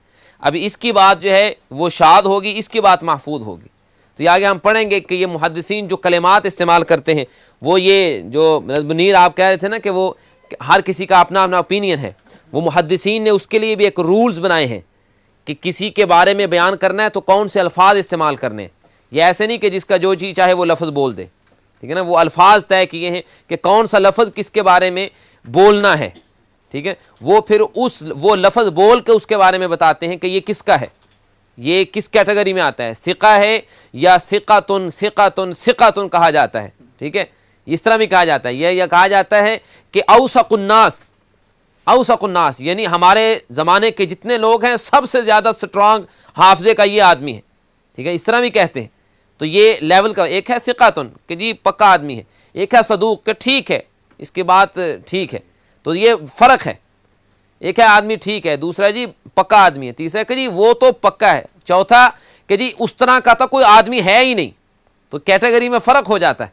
اب اس کی بات جو ہے وہ شاذ ہوگی, اس کی بات محفوظ ہوگی. تو یہ آگے ہم پڑھیں گے کہ یہ محدثین جو کلمات استعمال کرتے ہیں, وہ یہ جو منیر آپ کہہ رہے تھے نا کہ وہ ہر کسی کا اپنا اوپینین ہے, وہ محدثین نے اس کے لیے بھی ایک رولز بنائے ہیں کہ کسی کے بارے میں بیان کرنا ہے تو کون سے الفاظ استعمال کرنے ہیں. یہ ایسے نہیں کہ جس کا جو چیز چاہے وہ لفظ بول دے, ٹھیک ہے نا. وہ الفاظ طے کیے ہیں کہ کون سا لفظ کس کے بارے میں بولنا ہے, ٹھیک ہے. وہ پھر وہ لفظ بول کے اس کے بارے میں بتاتے ہیں کہ یہ کس کا ہے, یہ کس کیٹیگری میں آتا ہے, ثقہ ہے یا ثقۃ کہا جاتا ہے, ٹھیک ہے. اس طرح بھی کہا جاتا ہے, یہ کہا جاتا ہے کہ اوثق الناس, یعنی ہمارے زمانے کے جتنے لوگ ہیں سب سے زیادہ سٹرانگ حافظے کا یہ آدمی ہے, ٹھیک ہے. اس طرح بھی کہتے ہیں. تو یہ لیول کا ایک ہے ثقۃ کہ جی پکا آدمی ہے, ایک ہے صدوق کہ ٹھیک ہے, اس کی بات ٹھیک ہے. تو یہ فرق ہے. ایک ہے آدمی ٹھیک ہے, دوسرا جی پکا آدمی ہے, تیسرا کہ جی وہ تو پکا ہے, چوتھا کہ جی اس طرح کا تو کوئی آدمی ہے ہی نہیں. تو کیٹیگری میں فرق ہو جاتا ہے.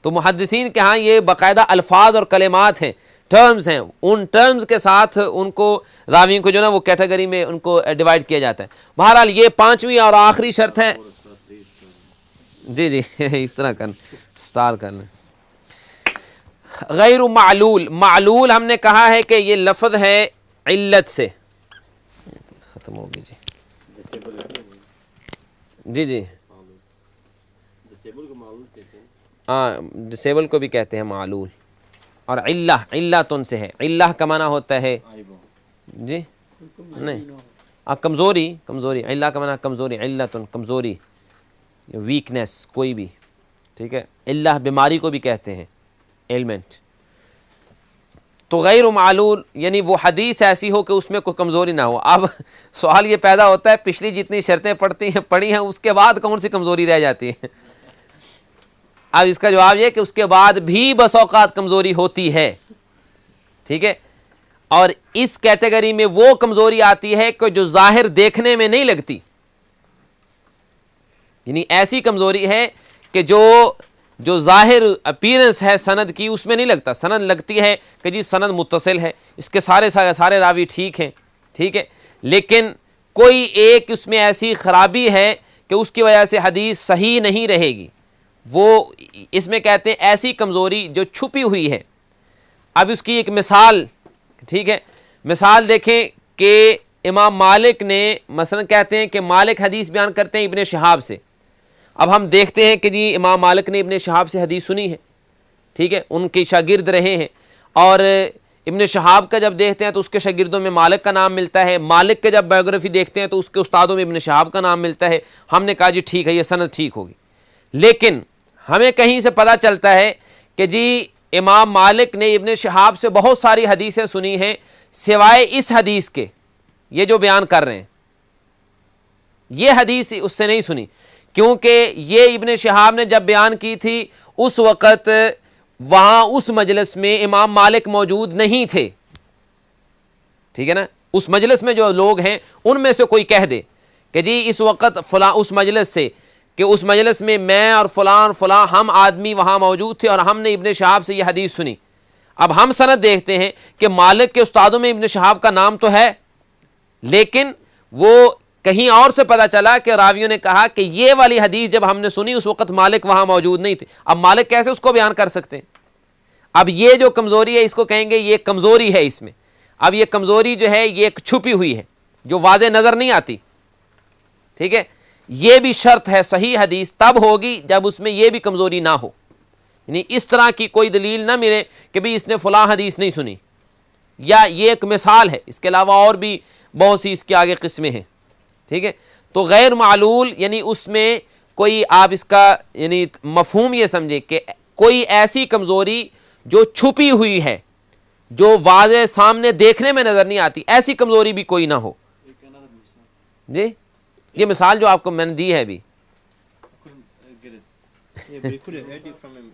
تو محدثین کے ہاں یہ باقاعدہ الفاظ اور کلمات ہیں, ٹرمز ہیں, ان ٹرمز کے ساتھ ان کو راویوں کو جو نا وہ کیٹیگری میں ان کو ڈیوائڈ کیا جاتا ہے. بہرحال یہ پانچویں اور آخری شرط ہے. جی اس طرح سٹار کر لیں. غیر معلول ہم نے کہا ہے کہ یہ لفظ ہے علت سے, ختم ہوگی جی ہاں, ڈسیبل کو بھی کہتے ہیں معلول. اور علتن سے ہے, علہ کا معنی ہوتا ہے جی نہیں کمزوری علہ کا معنی کمزوری، علتن کمزوری، ویکنیس کوئی بھی، ٹھیک ہے، علہ بیماری کو بھی کہتے ہیں، ایلمنٹ. تو غیر معلول یعنی وہ حدیث ایسی ہو کہ اس میں کوئی کمزوری نہ ہو. اب سوال یہ پیدا ہوتا ہے پچھلی جتنی شرطیں پڑھی ہیں اس کے بعد کون سی کمزوری رہ جاتی ہے؟ اب اس کا جواب یہ کہ اس کے بعد بھی بس اوقات کمزوری ہوتی ہے، ٹھیک ہے. اور اس کیٹیگری میں وہ کمزوری آتی ہے کہ جو ظاہر دیکھنے میں نہیں لگتی، یعنی ایسی کمزوری ہے کہ جو ظاہر اپیرنس ہے سند کی اس میں نہیں لگتا. سند لگتی ہے کہ جی سند متصل ہے، اس کے سارے راوی ٹھیک ہیں، ٹھیک ہے، لیکن کوئی ایک اس میں ایسی خرابی ہے کہ اس کی وجہ سے حدیث صحیح نہیں رہے گی. وہ اس میں کہتے ہیں ایسی کمزوری جو چھپی ہوئی ہے. اب اس کی ایک مثال، ٹھیک ہے، مثال دیکھیں کہ امام مالک نے مثلا کہتے ہیں کہ مالک حدیث بیان کرتے ہیں ابن شہاب سے. اب ہم دیکھتے ہیں کہ جی امام مالک نے ابن شہاب سے حدیث سنی ہے، ٹھیک ہے، ان کے شاگرد رہے ہیں، اور ابن شہاب کا جب دیکھتے ہیں تو اس کے شاگردوں میں مالک کا نام ملتا ہے. مالک کے جب بایوگرافی دیکھتے ہیں تو اس کے استادوں میں ابن شہاب کا نام ملتا ہے. ہم نے کہا جی ٹھیک ہے یہ سند ٹھیک ہوگی. لیکن ہمیں کہیں سے پتہ چلتا ہے کہ جی امام مالک نے ابن شہاب سے بہت ساری حدیثیں سنی ہیں سوائے اس حدیث کے، یہ جو بیان کر رہے ہیں یہ حدیث اس سے نہیں سنی، کیونکہ یہ ابن شہاب نے جب بیان کی تھی اس وقت وہاں اس مجلس میں امام مالک موجود نہیں تھے، ٹھیک ہے نا. اس مجلس میں جو لوگ ہیں ان میں سے کوئی کہہ دے کہ جی اس وقت فلاں اس مجلس سے، کہ اس مجلس میں میں اور فلاں ہم آدمی وہاں موجود تھے اور ہم نے ابن شہاب سے یہ حدیث سنی. اب ہم سند دیکھتے ہیں کہ مالک کے استادوں میں ابن شہاب کا نام تو ہے، لیکن وہ کہیں اور سے پتہ چلا کہ راویوں نے کہا کہ یہ والی حدیث جب ہم نے سنی اس وقت مالک وہاں موجود نہیں تھے. اب مالک کیسے اس کو بیان کر سکتے ہیں؟ اب یہ جو کمزوری ہے اس کو کہیں گے یہ کمزوری ہے اس میں. اب یہ کمزوری جو ہے یہ ایک چھپی ہوئی ہے جو واضح نظر نہیں آتی، ٹھیک ہے. یہ بھی شرط ہے صحیح حدیث تب ہوگی جب اس میں یہ بھی کمزوری نہ ہو، یعنی اس طرح کی کوئی دلیل نہ ملے کہ بھی اس نے فلاں حدیث نہیں سنی، یا یہ ایک مثال ہے، اس کے علاوہ اور بھی بہت سی اس کے آگے قسمیں ہیں، ٹھیک ہے. تو غیر معلول یعنی اس میں کوئی آپ اس کا یعنی مفہوم یہ سمجھیں کہ کوئی ایسی کمزوری جو چھپی ہوئی ہے جو واضح سامنے دیکھنے میں نظر نہیں آتی، ایسی کمزوری بھی کوئی نہ ہو. جی یہ مثال جو آپ کو میں نے دی ہے ابھی. Yeah, but he could have heard it from him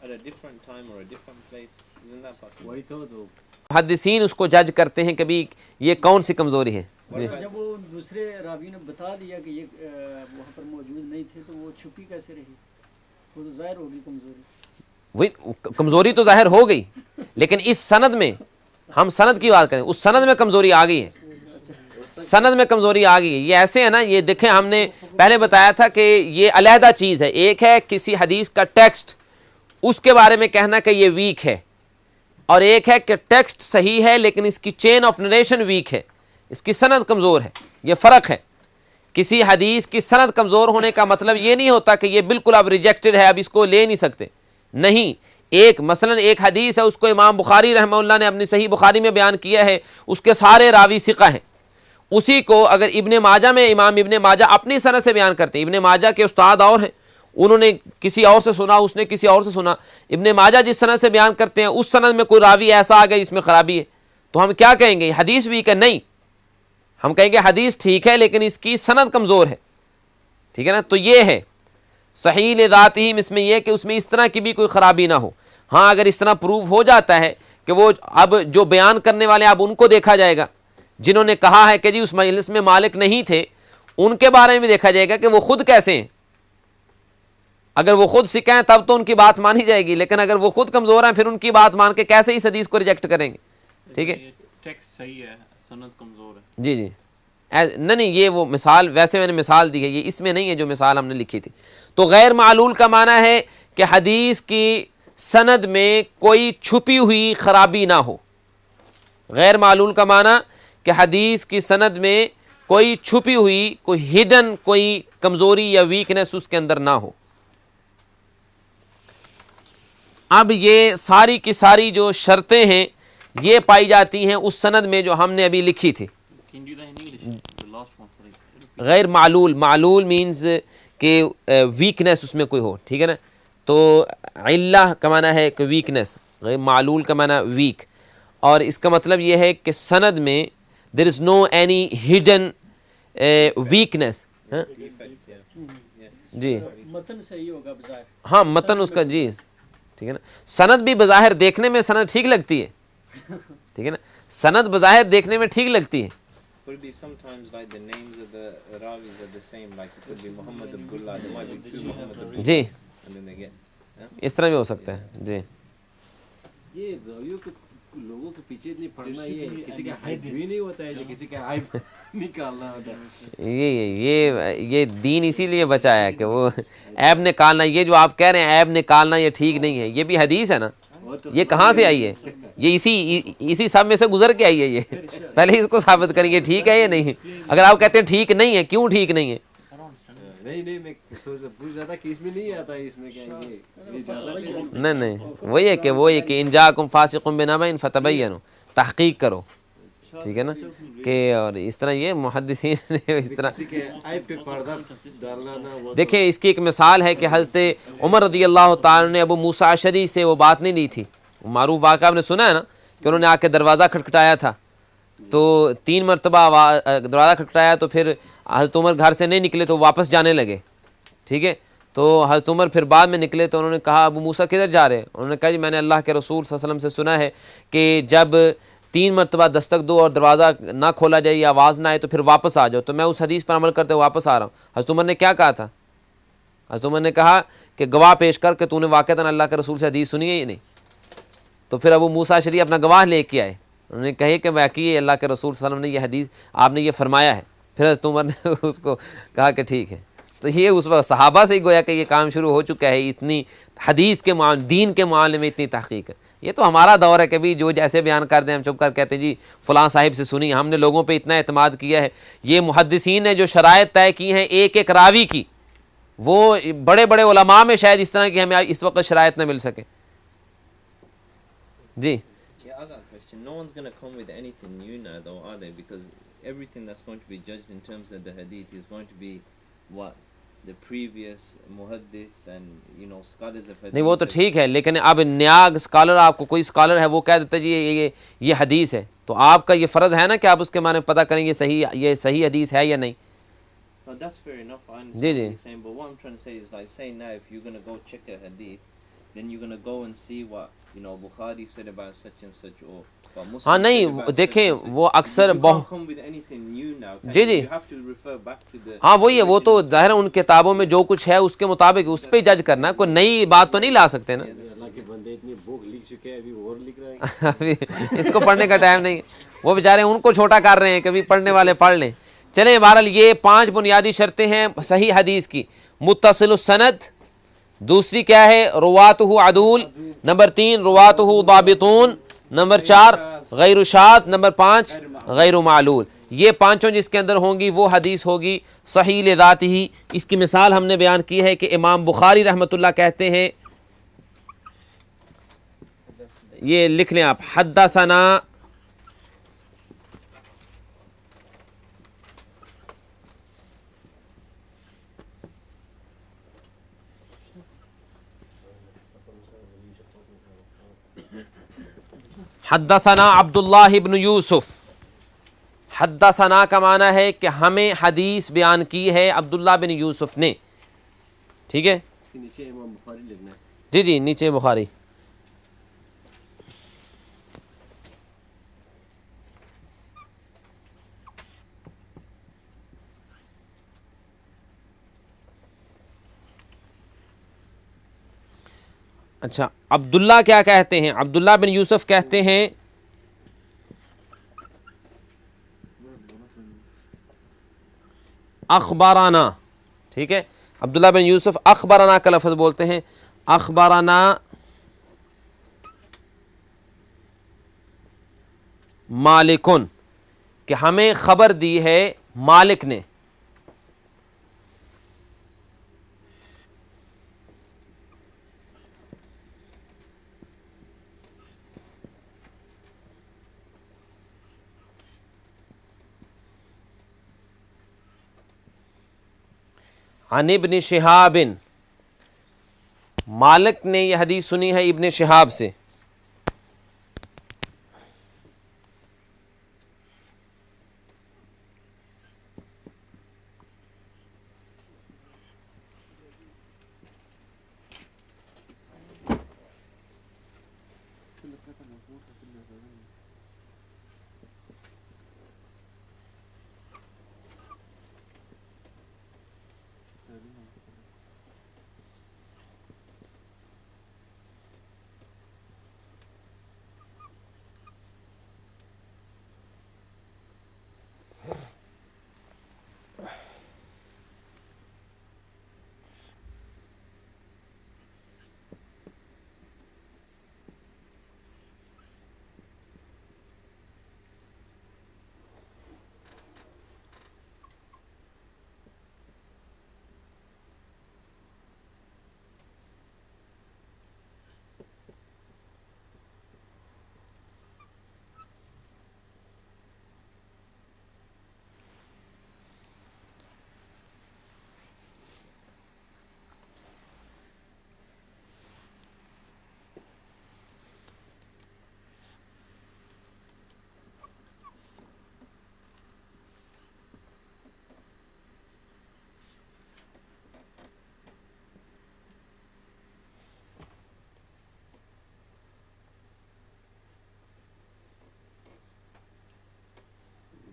at a different time or a different place. Isn't that possible? وہی تو محدثین اس کو جج کرتے ہیں کہ بھی یہ کون سی کمزوری ہے. جب وہ دوسرے راوی نے بتا دیا کہ یہ وہاں پر موجود نہیں تھے تو وہ چھپی کیسے رہی؟ وہ تو ظاہر ہوگی کمزوری. وہی کمزوری تو ظاہر ہو گئی، لیکن اس سند میں ہم سند کی بات کریں، اس سند میں کمزوری آ گئی ہے، سند میں کمزوری آ گئی ہے. یہ ایسے ہے نا، یہ دیکھیں ہم نے پہلے بتایا تھا کہ یہ علیحدہ چیز ہے. ایک ہے کسی حدیث کا ٹیکسٹ، اس کے بارے میں کہنا کہ یہ ویک ہے، اور ایک ہے کہ ٹیکسٹ صحیح ہے لیکن اس کی چین آف نریشن ویک ہے، اس کی سند کمزور ہے. یہ فرق ہے. کسی حدیث کی سند کمزور ہونے کا مطلب یہ نہیں ہوتا کہ یہ بالکل اب ریجیکٹڈ ہے، اب اس کو لے نہیں سکتے. نہیں، ایک مثلا ایک حدیث ہے، اس کو امام بخاری رحمہ اللہ نے اپنی صحیح بخاری میں بیان کیا ہے، اس کے سارے راوی ثقہ ہیں. اسی کو اگر ابن ماجہ میں امام ابن ماجہ اپنی سند سے بیان کرتے ہیں، ابن ماجہ کے استاد اور ہیں، انہوں نے کسی اور سے سنا، اس نے کسی اور سے سنا، ابن ماجہ جس سند سے بیان کرتے ہیں اس سند میں کوئی راوی ایسا آ گیا جس میں خرابی ہے، تو ہم کیا کہیں گے؟ حدیث ویک ہے؟ نہیں، ہم کہیں گے حدیث ٹھیک ہے لیکن اس کی سند کمزور ہے، ٹھیک ہے نا. تو یہ ہے صحیح لذاتہم، اس میں یہ کہ اس میں اس طرح کی بھی کوئی خرابی نہ ہو. ہاں اگر اس طرح پروف ہو جاتا ہے کہ وہ اب جو بیان کرنے والے اب ان کو دیکھا جائے گا جنہوں نے کہا ہے کہ جی اس مجلس میں مالک نہیں تھے، ان کے بارے میں بھی دیکھا جائے گا کہ وہ خود کیسے ہیں. اگر وہ خود سکھ ہیں تب تو ان کی بات مانی جائے گی، لیکن اگر وہ خود کمزور ہیں پھر ان کی بات مان کے کیسے اس حدیث کو ریجیکٹ کریں گے؟ ٹھیک ہے، ٹیکسٹ صحیح ہے، سند کمزور ہے. جی جی نہیں یہ وہ مثال ویسے میں نے مثال دی ہے، یہ اس میں نہیں ہے جو مثال ہم نے لکھی تھی. تو غیر معلول کا معنی ہے کہ حدیث کی سند میں کوئی چھپی ہوئی خرابی نہ ہو. غیر معلول کا معنی کہ حدیث کی سند میں کوئی چھپی ہوئی، کوئی ہڈن کوئی کمزوری یا ویکنس اس کے اندر نہ ہو. اب یہ ساری کی ساری جو شرطیں ہیں یہ پائی جاتی ہیں اس سند میں جو ہم نے ابھی لکھی تھی. Can you do that in English? The last غیر معلول، معلول مینز کہ ویکنیس اس میں کوئی ہو، ٹھیک ہے نا. تو علہ کا معنی ہے کہ ویکنیس، غیر معلول کا معنی ویک. اور اس کا مطلب یہ ہے کہ سند میں دیر از نو اینی ہڈن ویکنیس. جی متن صحیح ہوگا بظاہر. ہاں متن اس کا، جی ٹھیک ہے نا. سند بھی بظاہر دیکھنے میں سند ٹھیک لگتی ہے، ٹھیک ہے نا. سند بظاہر دیکھنے میں ٹھیک لگتی ہے. Could be sometimes like the names of the ravis are the same, like it could be Muhammad Abdullah, there might be two Muhammad Abdullah, G and then they get. اس طرح بھی ہو سکتا ہے. جی یہ راویوں کو لوگوں کے پیچھے اتنی پڑھنا، یہ کسی کا ہائپ بھی نہیں ہوتا ہے جو کسی کا ہائپ نکالنا ہوتا ہے. یہ دین اسی لیے بچا ہے کہ وہ عیب نکالنا. یہ جو آپ کہہ رہے ہیں عیب نکالنا یہ ٹھیک نہیں ہے، یہ بھی حدیث ہے نا. یہ کہاں سے آئی ہے؟ یہ اسی سب میں سے گزر کے آئی ہے. یہ پہلے اس کو ثابت کریں گے ٹھیک ہے یا نہیں. اگر آپ کہتے ہیں ٹھیک نہیں ہے، کیوں ٹھیک نہیں ہے؟ نہیں میں پوچھ رہا تھا کہ اس میں نہیں آتا ہے، اس میں کیا یہ اجازت ہے؟ نہیں وہی ہے کہ ان جاکم فاسق بنبأ فتبینوا، تحقیق کرو، ٹھیک ہے نا. کہ اور اس طرح یہ محدثین نے اس طرح کسی کے عیب پہ پردہ ڈالنا نہ وہ. دیکھیں اس کی ایک مثال ہے کہ حضرت عمر رضی اللہ تعالیٰ نے ابو موسیٰ اشعری سے وہ بات نہیں لی تھی. معروف واقعہ آپ نے سنا ہے نا کہ انہوں نے آ کے دروازہ کھٹکھٹایا تھا. تو 3 مرتبہ دروازہ کھٹکھٹایا تو پھر حضرت عمر گھر سے نہیں نکلے تو واپس جانے لگے، ٹھیک ہے. تو حضرت عمر پھر بعد میں نکلے تو انہوں نے کہا ابو موسیٰ کدھر جا رہے ہیں؟ انہوں نے کہا جی میں نے اللہ کے رسول صلی اللہ علیہ وسلم سے سنا ہے کہ جب 3 مرتبہ دستک دو اور دروازہ نہ کھولا جائے یا آواز نہ آئے تو پھر واپس آ جاؤ. تو میں اس حدیث پر عمل کرتے واپس آ رہا ہوں. حضرت عمر نے کیا کہا تھا؟ حضرت عمر نے کہا کہ گواہ پیش کر کے تو نے واقعتاً اللہ کے رسول سے حدیث سنی ہے یا نہیں. تو پھر ابو موسیٰ اشعری اپنا گواہ لے کے آئے. انہوں نے کہے کہ واقعی اللہ کے رسول صلی اللہ علیہ وسلم نے یہ حدیث آپ نے یہ فرمایا ہے. پھر حضرت عمر نے اس کو کہا کہ ٹھیک ہے. تو یہ اس وقت صحابہ سے ہی گویا کہ یہ کام شروع ہو چکا ہے. اتنی حدیث کے دین کے معاملے میں اتنی تحقیق ہے. یہ تو ہمارا دور ہے کہ بھی جو جیسے بیان کر دیں ہم چپ کر کہتے ہیں جی فلاں صاحب سے سنی. ہم نے لوگوں پہ اتنا اعتماد کیا ہے. یہ محدثین نے جو شرائط طے کی ہیں ایک ایک راوی کی، وہ بڑے بڑے علماء میں شاید اس طرح کی ہمیں اس وقت شرائط نہ مل سکے. جی Yeah, I got a question. No one's going to come with anything new now, though, are they? Because everything that's going to be judged in terms of the hadith is going to be what the previous muhaddith and scholars of hadith. نہیں وہ تو ٹھیک ہے، لیکن اب نیا scholar آپ کو کوئی اسکالر ہے وہ کہہ دیتا ہے جی یہ حدیث ہے، تو آپ کا یہ فرض ہے نا کہ آپ اس کے معنی پتہ کریں یہ صحیح حدیث ہے یا نہیں. Well, that's fair enough. I understand G what G you're saying, but what I'm trying to say is like, say now if you're going to go check a hadith, then you're going to go and see what Bukhari said about such and such, or what Muslim ہاں said نہیں about such دیکھیں and such. وہ اکثر You can't come with anything new now. G G You have to refer back to the ہاں وہی ہے، وہ تو ظاہر ان کتابوں میں جو کچھ ہے اس کے مطابق اس پہ جج کرنا ہے. کوئی نئی بات تو نہیں لا سکتے نا. اللہ کے بندے اتنی بک لکھ چکے ہیں، ابھی اور لکھ رہے ہیں. ابھی اس کو پڑھنے کا ٹائم نہیں. وہ بیچارے ان کو چھوٹا کر رہے ہیں، کبھی پڑھنے والے پڑھ لیں. چلیں بہرحال یہ 5 بنیادی شرطیں ہیں صحیح حدیث کی. متصل السند، دوسری کیا ہے؟ رواتہ عدول. نمبر 3 رواتہ ضابطون. نمبر 4 غیر شاذ. نمبر 5 غیر معلول. یہ 5 جس کے اندر ہوں گی وہ حدیث ہوگی صحیح لذات ہی. اس کی مثال ہم نے بیان کی ہے کہ امام بخاری رحمۃ اللہ کہتے ہیں، یہ لکھ لیں آپ، حدثنا حدثنا عبداللہ ابن یوسف. حدثنا کا معنی ہے کہ ہمیں حدیث بیان کی ہے عبداللہ بن یوسف نے، ٹھیک ہے. اس کے نیچے امام بخاری لکھنا ہے. جی جی نیچے بخاری. اچھا عبداللہ کیا کہتے ہیں؟ عبداللہ بن یوسف کہتے ہیں اخبارانہ، ٹھیک ہے. عبداللہ بن یوسف اخبارانہ کا لفظ بولتے ہیں. اخبارانہ مالکن، کہ ہمیں خبر دی ہے مالک نے. عن ابن شہاب، مالک نے یہ حدیث سنی ہے ابن شہاب سے.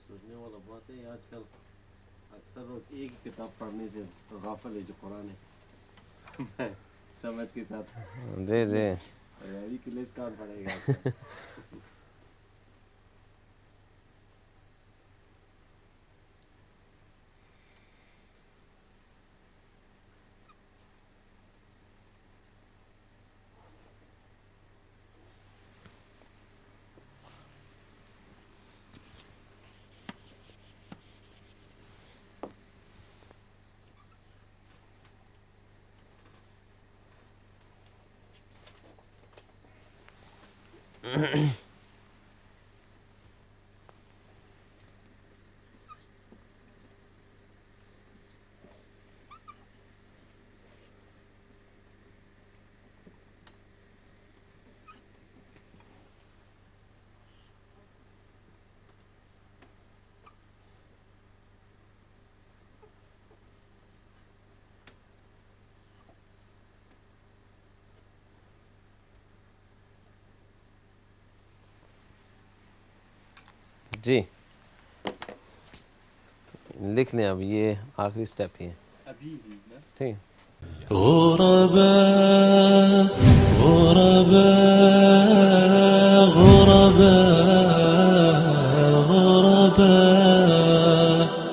سوچنے والا بات ہے آج کل اکثر لوگ ایک ہی کتاب پڑھنے سے غافل ہے جو قرآن ہے. سمجھ کے ساتھ جی جی ابھی کلیس کون پڑھے گا. جی لکھ لیں اب یہ آخری سٹیپ ہی ہے. ابھی ہی نا ٹھیک. غرباء